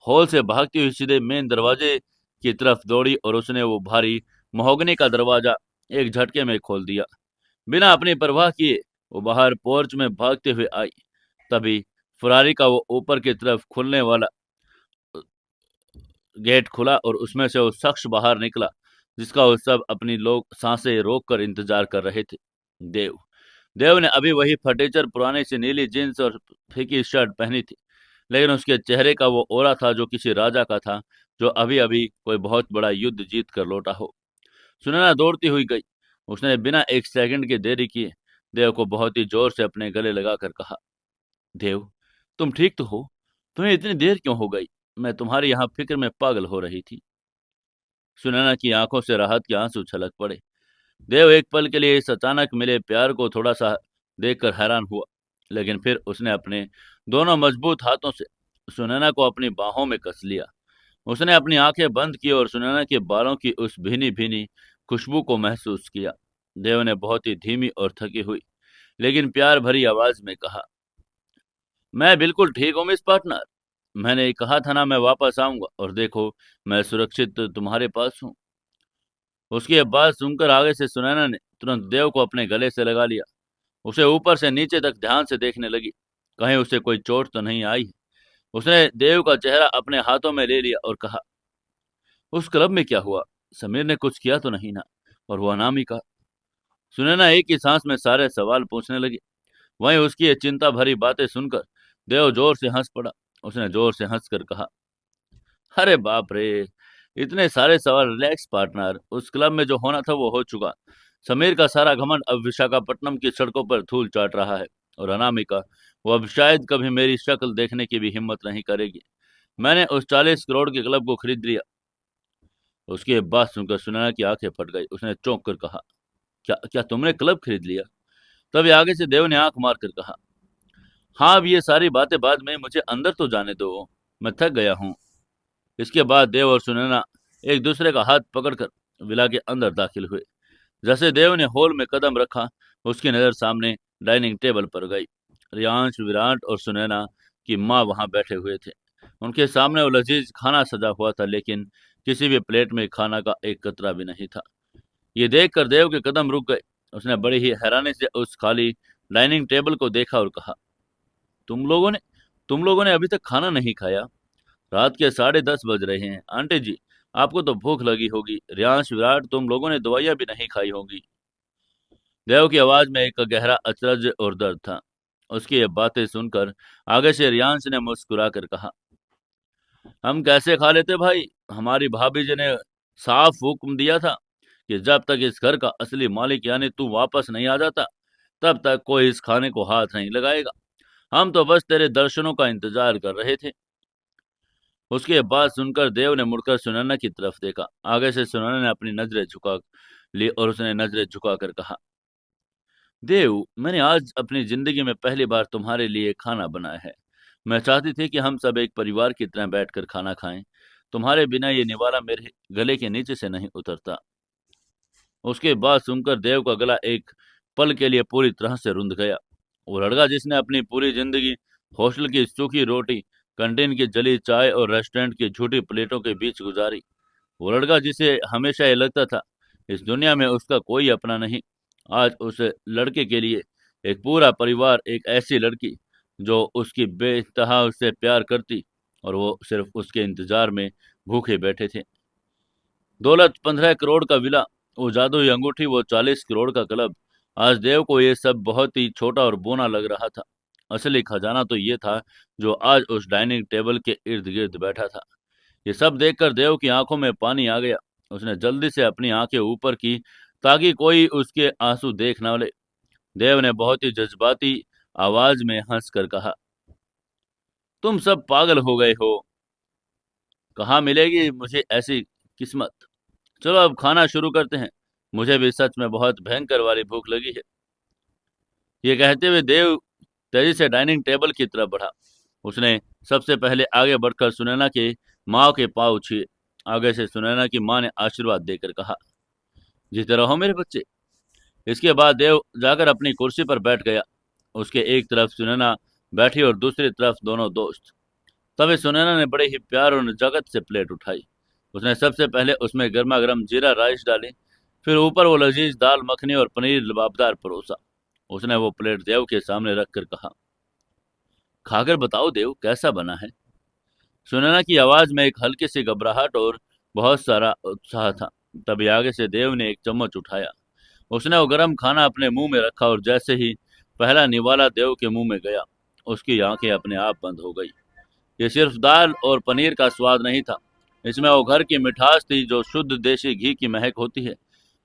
हॉल से भागती हुई सीधे मेन दरवाजे की तरफ दौड़ी और उसने वो भारी महोगनी का दरवाजा एक झटके में खोल दिया। बिना अपनी परवाह किए वो बाहर पोर्च में भागते हुए आई। तभी फरारी का वो ऊपर की तरफ खुलने वाला गेट खुला और उसमें से वो शख्स बाहर निकला, जिसका वो सब अपनी लोग सांसें रोक कर इंतजार कर रहे थे। देव। देव ने अभी वही फटीचर पुरानी सी नीली जींस और फीकी शर्ट पहनी थी, लेकिन उसके चेहरे का वो ओरा था जो किसी राजा का था, जो अभी अभी कोई बहुत बड़ा युद्ध जीत कर लौटा हो। सुनैना दौड़ती हुई गई। उसने बिना एक सेकंड की देरी किए देव को बहुत ही जोर से अपने गले लगाकर कहा, देव, तुम ठीक तो हो? तुम्हें इतनी देर क्यों हो गई? मैं तुम्हारे यहाँ फिक्र में पागल हो रही थी। सुनैना की आंखों से राहत के आंसू छलक पड़े। देव एक पल के लिए इस अचानक मिले प्यार को थोड़ा सा देखकर हैरान हुआ, लेकिन फिर उसने अपने दोनों मजबूत हाथों से सुनैना को अपनी बाहों में कस लिया। उसने अपनी आंखें बंद की और सुनैना के बालों की उस भीनी भीनी खुशबू को महसूस किया। देव ने बहुत ही धीमी और थकी हुई लेकिन प्यार भरी आवाज में कहा, मैं बिल्कुल ठीक हूँ मिस पार्टनर। मैंने कहा था ना, मैं वापस आऊंगा, और देखो, मैं सुरक्षित तुम्हारे पास हूँ। उसकी ये बात सुनकर आगे से सुनैना ने तुरंत देव को अपने गले से लगा लिया। उसे ऊपर से नीचे तक ध्यान से देखने लगी, कहीं उसे कोई चोट तो नहीं आई। उसने देव का चेहरा अपने हाथों में ले लिया और कहा, उस क्लब में क्या हुआ? समीर ने कुछ किया तो नहीं ना? और वो अनामिका? सुनैना एक ही सांस में सारे सवाल पूछने लगी। वहीं उसकी ये चिंता भरी बातें सुनकर देव जोर से हंस पड़ा। उसने जोर से हंसकर कहा, अरे बाप रे, इतने सारे सवाल। रिलैक्स पार्टनर, उस क्लब में जो होना था वो हो चुका। समीर का सारा घमंड अब विशाखापट्टनम की सड़कों पर धूल चाट रहा है। और अनामिका, वो अब शायद कभी मेरी शक्ल देखने की भी हिम्मत नहीं करेगी। मैंने उस 40 करोड़ के क्लब को खरीद लिया। उसकी ये बात सुनकर सुनैना की आंखें फट गई। उसने चौंक कर कहा, क्या क्या तुमने क्लब खरीद लिया? तभी आगे से देव ने आंख मार कर कहा, हाँ, अब ये सारी बातें बाद में, मुझे अंदर तो जाने दो, मैं थक गया हूँ। इसके बाद देव और सुनैना एक दूसरे का हाथ पकड़कर विला के अंदर दाखिल हुए। जैसे देव ने हॉल में कदम रखा, उसकी नज़र सामने डाइनिंग टेबल पर गई। रियांश, विराट और सुनैना की माँ वहां बैठे हुए थे। उनके सामने वो लजीज खाना सजा हुआ था, लेकिन किसी भी प्लेट में खाना का एक कतरा भी नहीं था। ये देखकर देव के कदम रुक गए। उसने बड़ी ही हैरानी से उस खाली डाइनिंग टेबल को देखा और कहा, तुम लोगों ने तुम लोगों ने अभी तक खाना नहीं खाया? रात के 10:30 बज रहे हैं। आंटी जी, आपको तो भूख लगी होगी। रियांश, विराट, तुम लोगों ने दवाइयां भी नहीं खाई होंगी। देव की आवाज में एक गहरा अचरज और दर्द था। उसकी ये बातें सुनकर आगे से रियांश ने मुस्कुरा कर कहा, हम कैसे खा लेते भाई? हमारी भाभी जी ने साफ हुक्म दिया था कि जब तक इस घर का असली मालिक यानी तू वापस नहीं आ जाता, तब तक कोई इस खाने को हाथ नहीं लगाएगा। हम तो बस तेरे दर्शनों का इंतजार कर रहे थे। उसकी ये बात सुनकर देव ने मुड़कर सुनैना की तरफ देखा। आगे से सुनैना ने अपनी नजरें झुका ली और उसने नजरें झुकाकर कहा, देव, मैंने आज अपनी जिंदगी में पहली बार तुम्हारे लिए खाना बनाया है। मैं चाहती थी कि हम सब एक परिवार की तरह बैठकर खाना खाएं। तुम्हारे बिना ये निवाला मेरे गले के नीचे से नहीं उतरता। उसके बाद सुनकर देव का गला एक पल के लिए पूरी तरह से रुंध गया। वो लड़का जिसने अपनी पूरी जिंदगी हॉस्टल की सूखी रोटी, कैंटीन की जली चाय और रेस्टोरेंट की झूठी प्लेटों के बीच गुजारी, वो लड़का जिसे हमेशा ये लगता था इस दुनिया में उसका कोई अपना नहीं, आज उस लड़के के लिए एक पूरा परिवार, एक ऐसी लड़की जो उसकी बेतहा उससे प्यार करती और वो सिर्फ उसके इंतजार में भूखे बैठे थे। दौलत, 15 करोड़ का विला, वो जादुई अंगूठी, वो 40 करोड़ का क्लब। आज देव को ये सब बहुत ही छोटा और बोना लग रहा था। असली खजाना तो ये था जो आज उस डाइनिंग टेबल के इर्द गिर्द बैठा था। ये सब देखकर देव की आंखों में पानी आ गया। उसने जल्दी से अपनी आंखें ऊपर की ताकि कोई उसके आंसू देख ना ले। देव ने बहुत ही जज्बाती आवाज में हंसकर कहा, तुम सब पागल हो गए हो। कहाँ मिलेगी मुझे ऐसी किस्मत? चलो अब खाना शुरू करते हैं। मुझे भी सच में बहुत भयंकर वाली भूख लगी है। ये कहते हुए देव तेजी से डाइनिंग टेबल की तरफ बढ़ा। उसने सबसे पहले आगे बढ़कर सुनैना के माँ के पाँव छुए। आगे से सुनैना की माँ ने आशीर्वाद देकर कहा, जीते रहो मेरे बच्चे। इसके बाद देव जाकर अपनी कुर्सी पर बैठ गया। उसके एक तरफ सुनैना बैठी और दूसरी तरफ दोनों दोस्त। तभी सुनैना ने बड़े ही प्यार और जगत से प्लेट उठाई। उसने सबसे पहले उसमें गर्मा गर्म जीरा राइस डाली। फिर ऊपर वो लजीज दाल मखनी और पनीर लबाबदार परोसा। उसने वो प्लेट देव के सामने रखकर कहा, खाकर बताओ देव, कैसा बना है? सुनैना की आवाज में एक हल्की सी घबराहट और बहुत सारा उत्साह था। तभी आगे से देव ने एक चम्मच उठाया। उसने वो गर्म खाना अपने मुंह में रखा और जैसे ही पहला निवाला देव के मुंह में गया, उसकी आंखें अपने आप बंद हो गई। ये सिर्फ दाल और पनीर का स्वाद नहीं था, इसमें वो घर की मिठास थी जो शुद्ध देसी घी की महक होती है।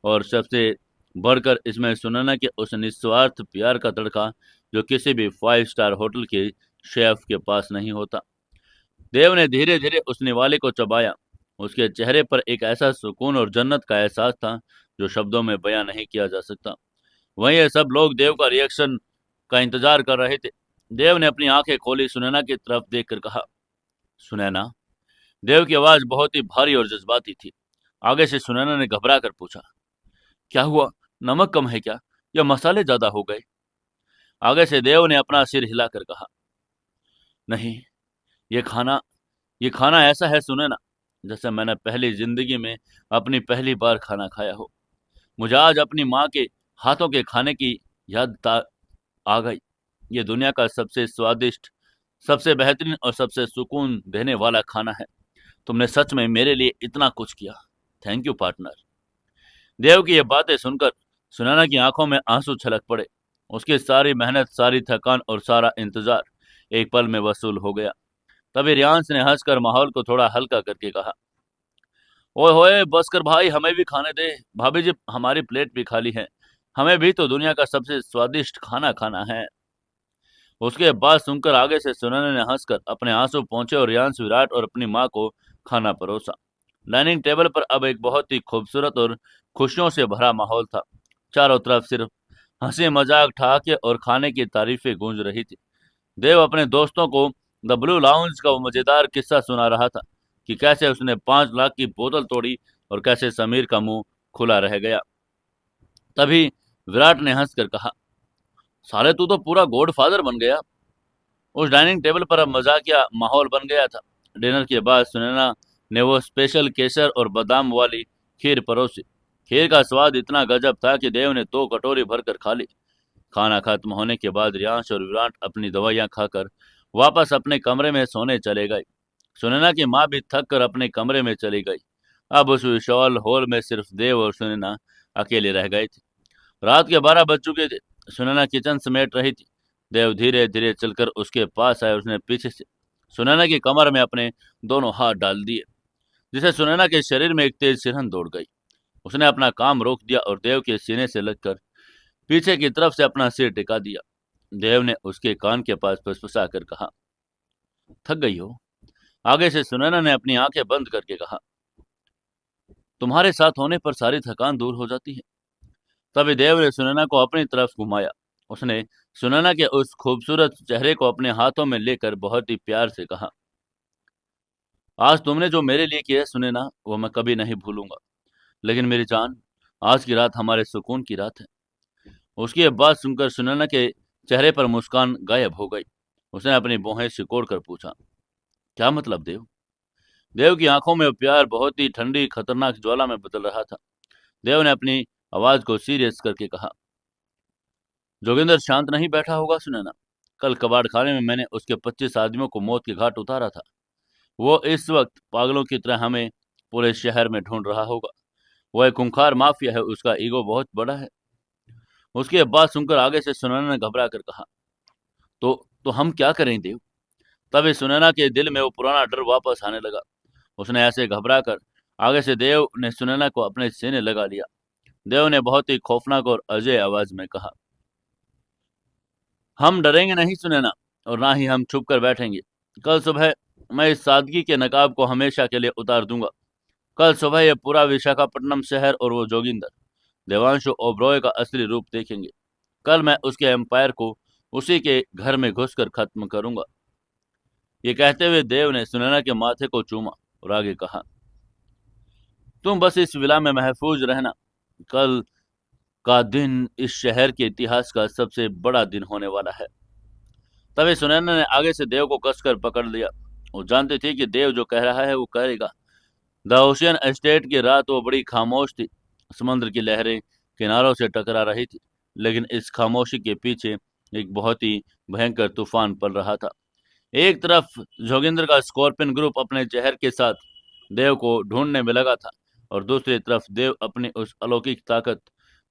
और सबसे बढ़कर इसमें सुनैना के उस निस्वार्थ प्यार का तड़का जो किसी भी 5 स्टार होटल के शेफ के पास नहीं होता। देव ने धीरे धीरे उस निवाले को चबाया। उसके चेहरे पर एक ऐसा सुकून और जन्नत का एहसास था जो शब्दों में बयां नहीं किया जा सकता। वहीं ये सब लोग देव का रिएक्शन का इंतजार कर रहे थे। देव ने अपनी आंखें खोली, सुनैना की तरफ देखकर कहा, सुनैना। देव की आवाज बहुत ही भारी और जज्बाती थी। आगे से सुनैना ने घबरा कर पूछा, क्या हुआ? नमक कम है क्या, या मसाले ज्यादा हो गए? आगे से देव ने अपना सिर हिलाकर कहा, नहीं, ये खाना ये खाना ऐसा है सुनैना, जैसे मैंने पहली जिंदगी में अपनी पहली बार खाना खाया हो। मुझे आज अपनी माँ के हाथों के खाने की आ गई। ये दुनिया का सबसे स्वादिष्ट, सबसे बेहतरीन और सबसे सुकून देने वाला खाना है। तुमने सच में मेरे लिए इतना कुछ किया। Thank you partner. देव की ये बातें सुनकर सुनैना की आंखों में आंसू छलक पड़े। उसकी सारी मेहनत, सारी थकान और सारा इंतजार एक पल में वसूल हो गया। तभी रियांश ने हंसकर माहौल को थोड़ा हल्का करके कहा, ओए होए बस कर भाई, हमें भी खाने दे। भाभी जी हमारी प्लेट भी खाली है, हमें भी तो दुनिया का सबसे स्वादिष्ट खाना खाना है। उसके बाद सुनकर आगे से सुनैना ने हंसकर अपने आंसू पोंछे और रियांश, विराट और अपनी माँ को खाना परोसा। डाइनिंग टेबल पर अब एक बहुत ही खूबसूरत और खुशियों से भरा माहौल था। चारों तरफ सिर्फ हंसी मजाक, ठहाके और खाने की तारीफें गूंज रही थी। देव अपने दोस्तों को द ब्लू लाउंज का वो मजेदार किस्सा सुना रहा था कि कैसे उसने 5 लाख की बोतल तोड़ी और कैसे समीर का मुंह खुला रह गया। तभी विराट ने हंसकर कहा, साले तू तो पूरा गॉड फादर बन गया। उस डाइनिंग टेबल पर अब मजाकिया माहौल बन गया था। डिनर के बाद सुनैना ने वो स्पेशल केसर और बादाम वाली खीर परोसी। खीर का स्वाद इतना गजब था कि देव ने 2 कटोरी भरकर खा ली। खाना खत्म होने के बाद रियांश और विराट अपनी दवाइयां खाकर वापस अपने कमरे में सोने चले गए। सुनैना की माँ भी थक कर अपने कमरे में चली गई। अब उस विशाल हॉल में सिर्फ देव और सुनैना अकेले रह गए थे। रात के 12 बज चुके थे। सुनैना किचन समेट रही थी। देव धीरे धीरे चलकर उसके पास आए। उसने पीछे से सुनैना की कमर में अपने दोनों हाथ डाल दिए, जिसे सुनैना के शरीर में एक तेज सिरहन दौड़ गई। उसने अपना काम रोक दिया और देव के सीने से लगकर पीछे की तरफ से अपना सिर टिका दिया। देव ने उसके कान के पास फुसफुसा कर कहा, थक गई हो? आगे से सुनैना ने अपनी आंखें बंद करके कहा, तुम्हारे साथ होने पर सारी थकान दूर हो जाती है। तभी देव ने सुनैना को अपनी तरफ घुमाया। उसने सुनैना के उस खूबसूरत चेहरे को अपने हाथों में लेकर बहुत ही प्यार से कहा, आज तुमने जो मेरे लिए किया है सुनैना, वो मैं कभी नहीं भूलूंगा। लेकिन मेरी जान, आज की रात हमारे सुकून की रात है। उसकी ये बात सुनकर सुनैना के चेहरे पर मुस्कान गायब हो गई। उसने अपनी भौहें सिकोड़ कर पूछा, क्या मतलब देव? देव की आंखों में प्यार बहुत ही ठंडी खतरनाक ज्वाला में बदल रहा था। देव ने अपनी आवाज को सीरियस करके कहा, जोगिंदर शांत नहीं बैठा होगा सुनैना। कल कबाड़ खाने में मैंने उसके 25 आदमियों को मौत के घाट उतारा था। वो इस वक्त पागलों की तरह हमें पूरे शहर में ढूंढ रहा होगा। वो एक खूंखार माफिया है, उसका ईगो बहुत बड़ा है। उसकी ये बात सुनकर आगे से सुनैना ने घबरा कर कहा, तो हम क्या करें देव? तभी सुनैना के दिल में वो पुराना डर वापस आने लगा। उसने ऐसे घबरा कर आगे से देव ने सुनैना को अपने सीने लगा लिया। देव ने बहुत ही खौफनाक और अजय आवाज में कहा, हम डरेंगे नहीं सुनैना, और ना ही हम छुप कर बैठेंगे। कल सुबह मैं इस सादगी के नकाब को हमेशा के लिए उतार दूंगा। कल सुबह ये पूरा विशाखापट्टनम शहर और वो जोगिंदर देवांशु ओबरॉय का असली रूप देखेंगे। कल मैं उसके एम्पायर को उसी के घर में घुसकर खत्म करूंगा। ये कहते हुए देव ने सुनैना के माथे को चूमा और आगे कहा, तुम बस इस विला में महफूज रहना। कल का दिन इस शहर के इतिहास का सबसे बड़ा दिन होने वाला है। तभी सुनैना ने आगे से देव को कसकर पकड़ लिया। वो जानती थी कि देव जो कह रहा है वो करेगा। द ओशियन एस्टेट की रात वो बड़ी खामोश थी। समुद्र की लहरें किनारों से टकरा रही थी, लेकिन इस खामोशी के पीछे एक बहुत ही भयंकर तूफान पल रहा था। एक तरफ जोगिंदर का स्कॉर्पियन ग्रुप अपने जहर के साथ देव को ढूंढने में लगा था, और दूसरी तरफ देव अपनी उस अलौकिक ताकत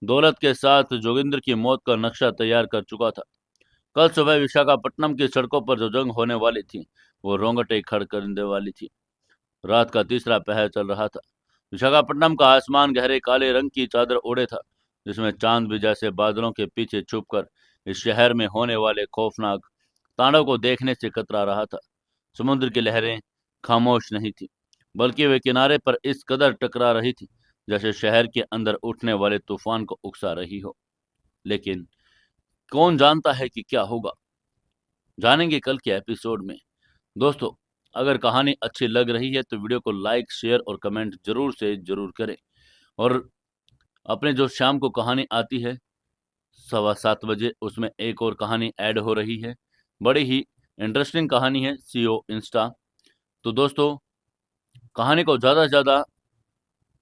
दौलत के साथ जोगिंदर की मौत का नक्शा तैयार कर चुका था। कल सुबह विशाखापट्टनम की सड़कों पर जो जंग होने वाली थी, वो रोंगटे खड़ कर देने वाली थी। रात का तीसरा पहर चल रहा था। विशाखापट्टनम का आसमान गहरे काले रंग की चादर ओढ़े था, जिसमें चांद भी जैसे बादलों के पीछे छुपकर इस शहर में होने वाले खौफनाक तांडव को देखने से कतरा रहा था। समुद्र की लहरें खामोश नहीं थी, बल्कि वे किनारे पर इस कदर टकरा रही थी जैसे शहर के अंदर उठने वाले तूफान को उकसा रही हो। लेकिन कौन जानता है कि क्या होगा? जानेंगे कल के एपिसोड में। दोस्तों, अगर कहानी अच्छी लग रही है तो वीडियो को लाइक, शेयर और कमेंट जरूर से जरूर करें। और अपने जो शाम को कहानी आती है 7:15 बजे, उसमें एक और कहानी ऐड हो रही है। बड़ी ही इंटरेस्टिंग कहानी है, सीओ इंस्टा। तो दोस्तों, कहानी को ज़्यादा से ज़्यादा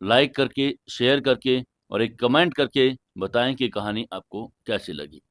लाइक करके, शेयर करके और एक कमेंट करके बताएं कि कहानी आपको कैसी लगी।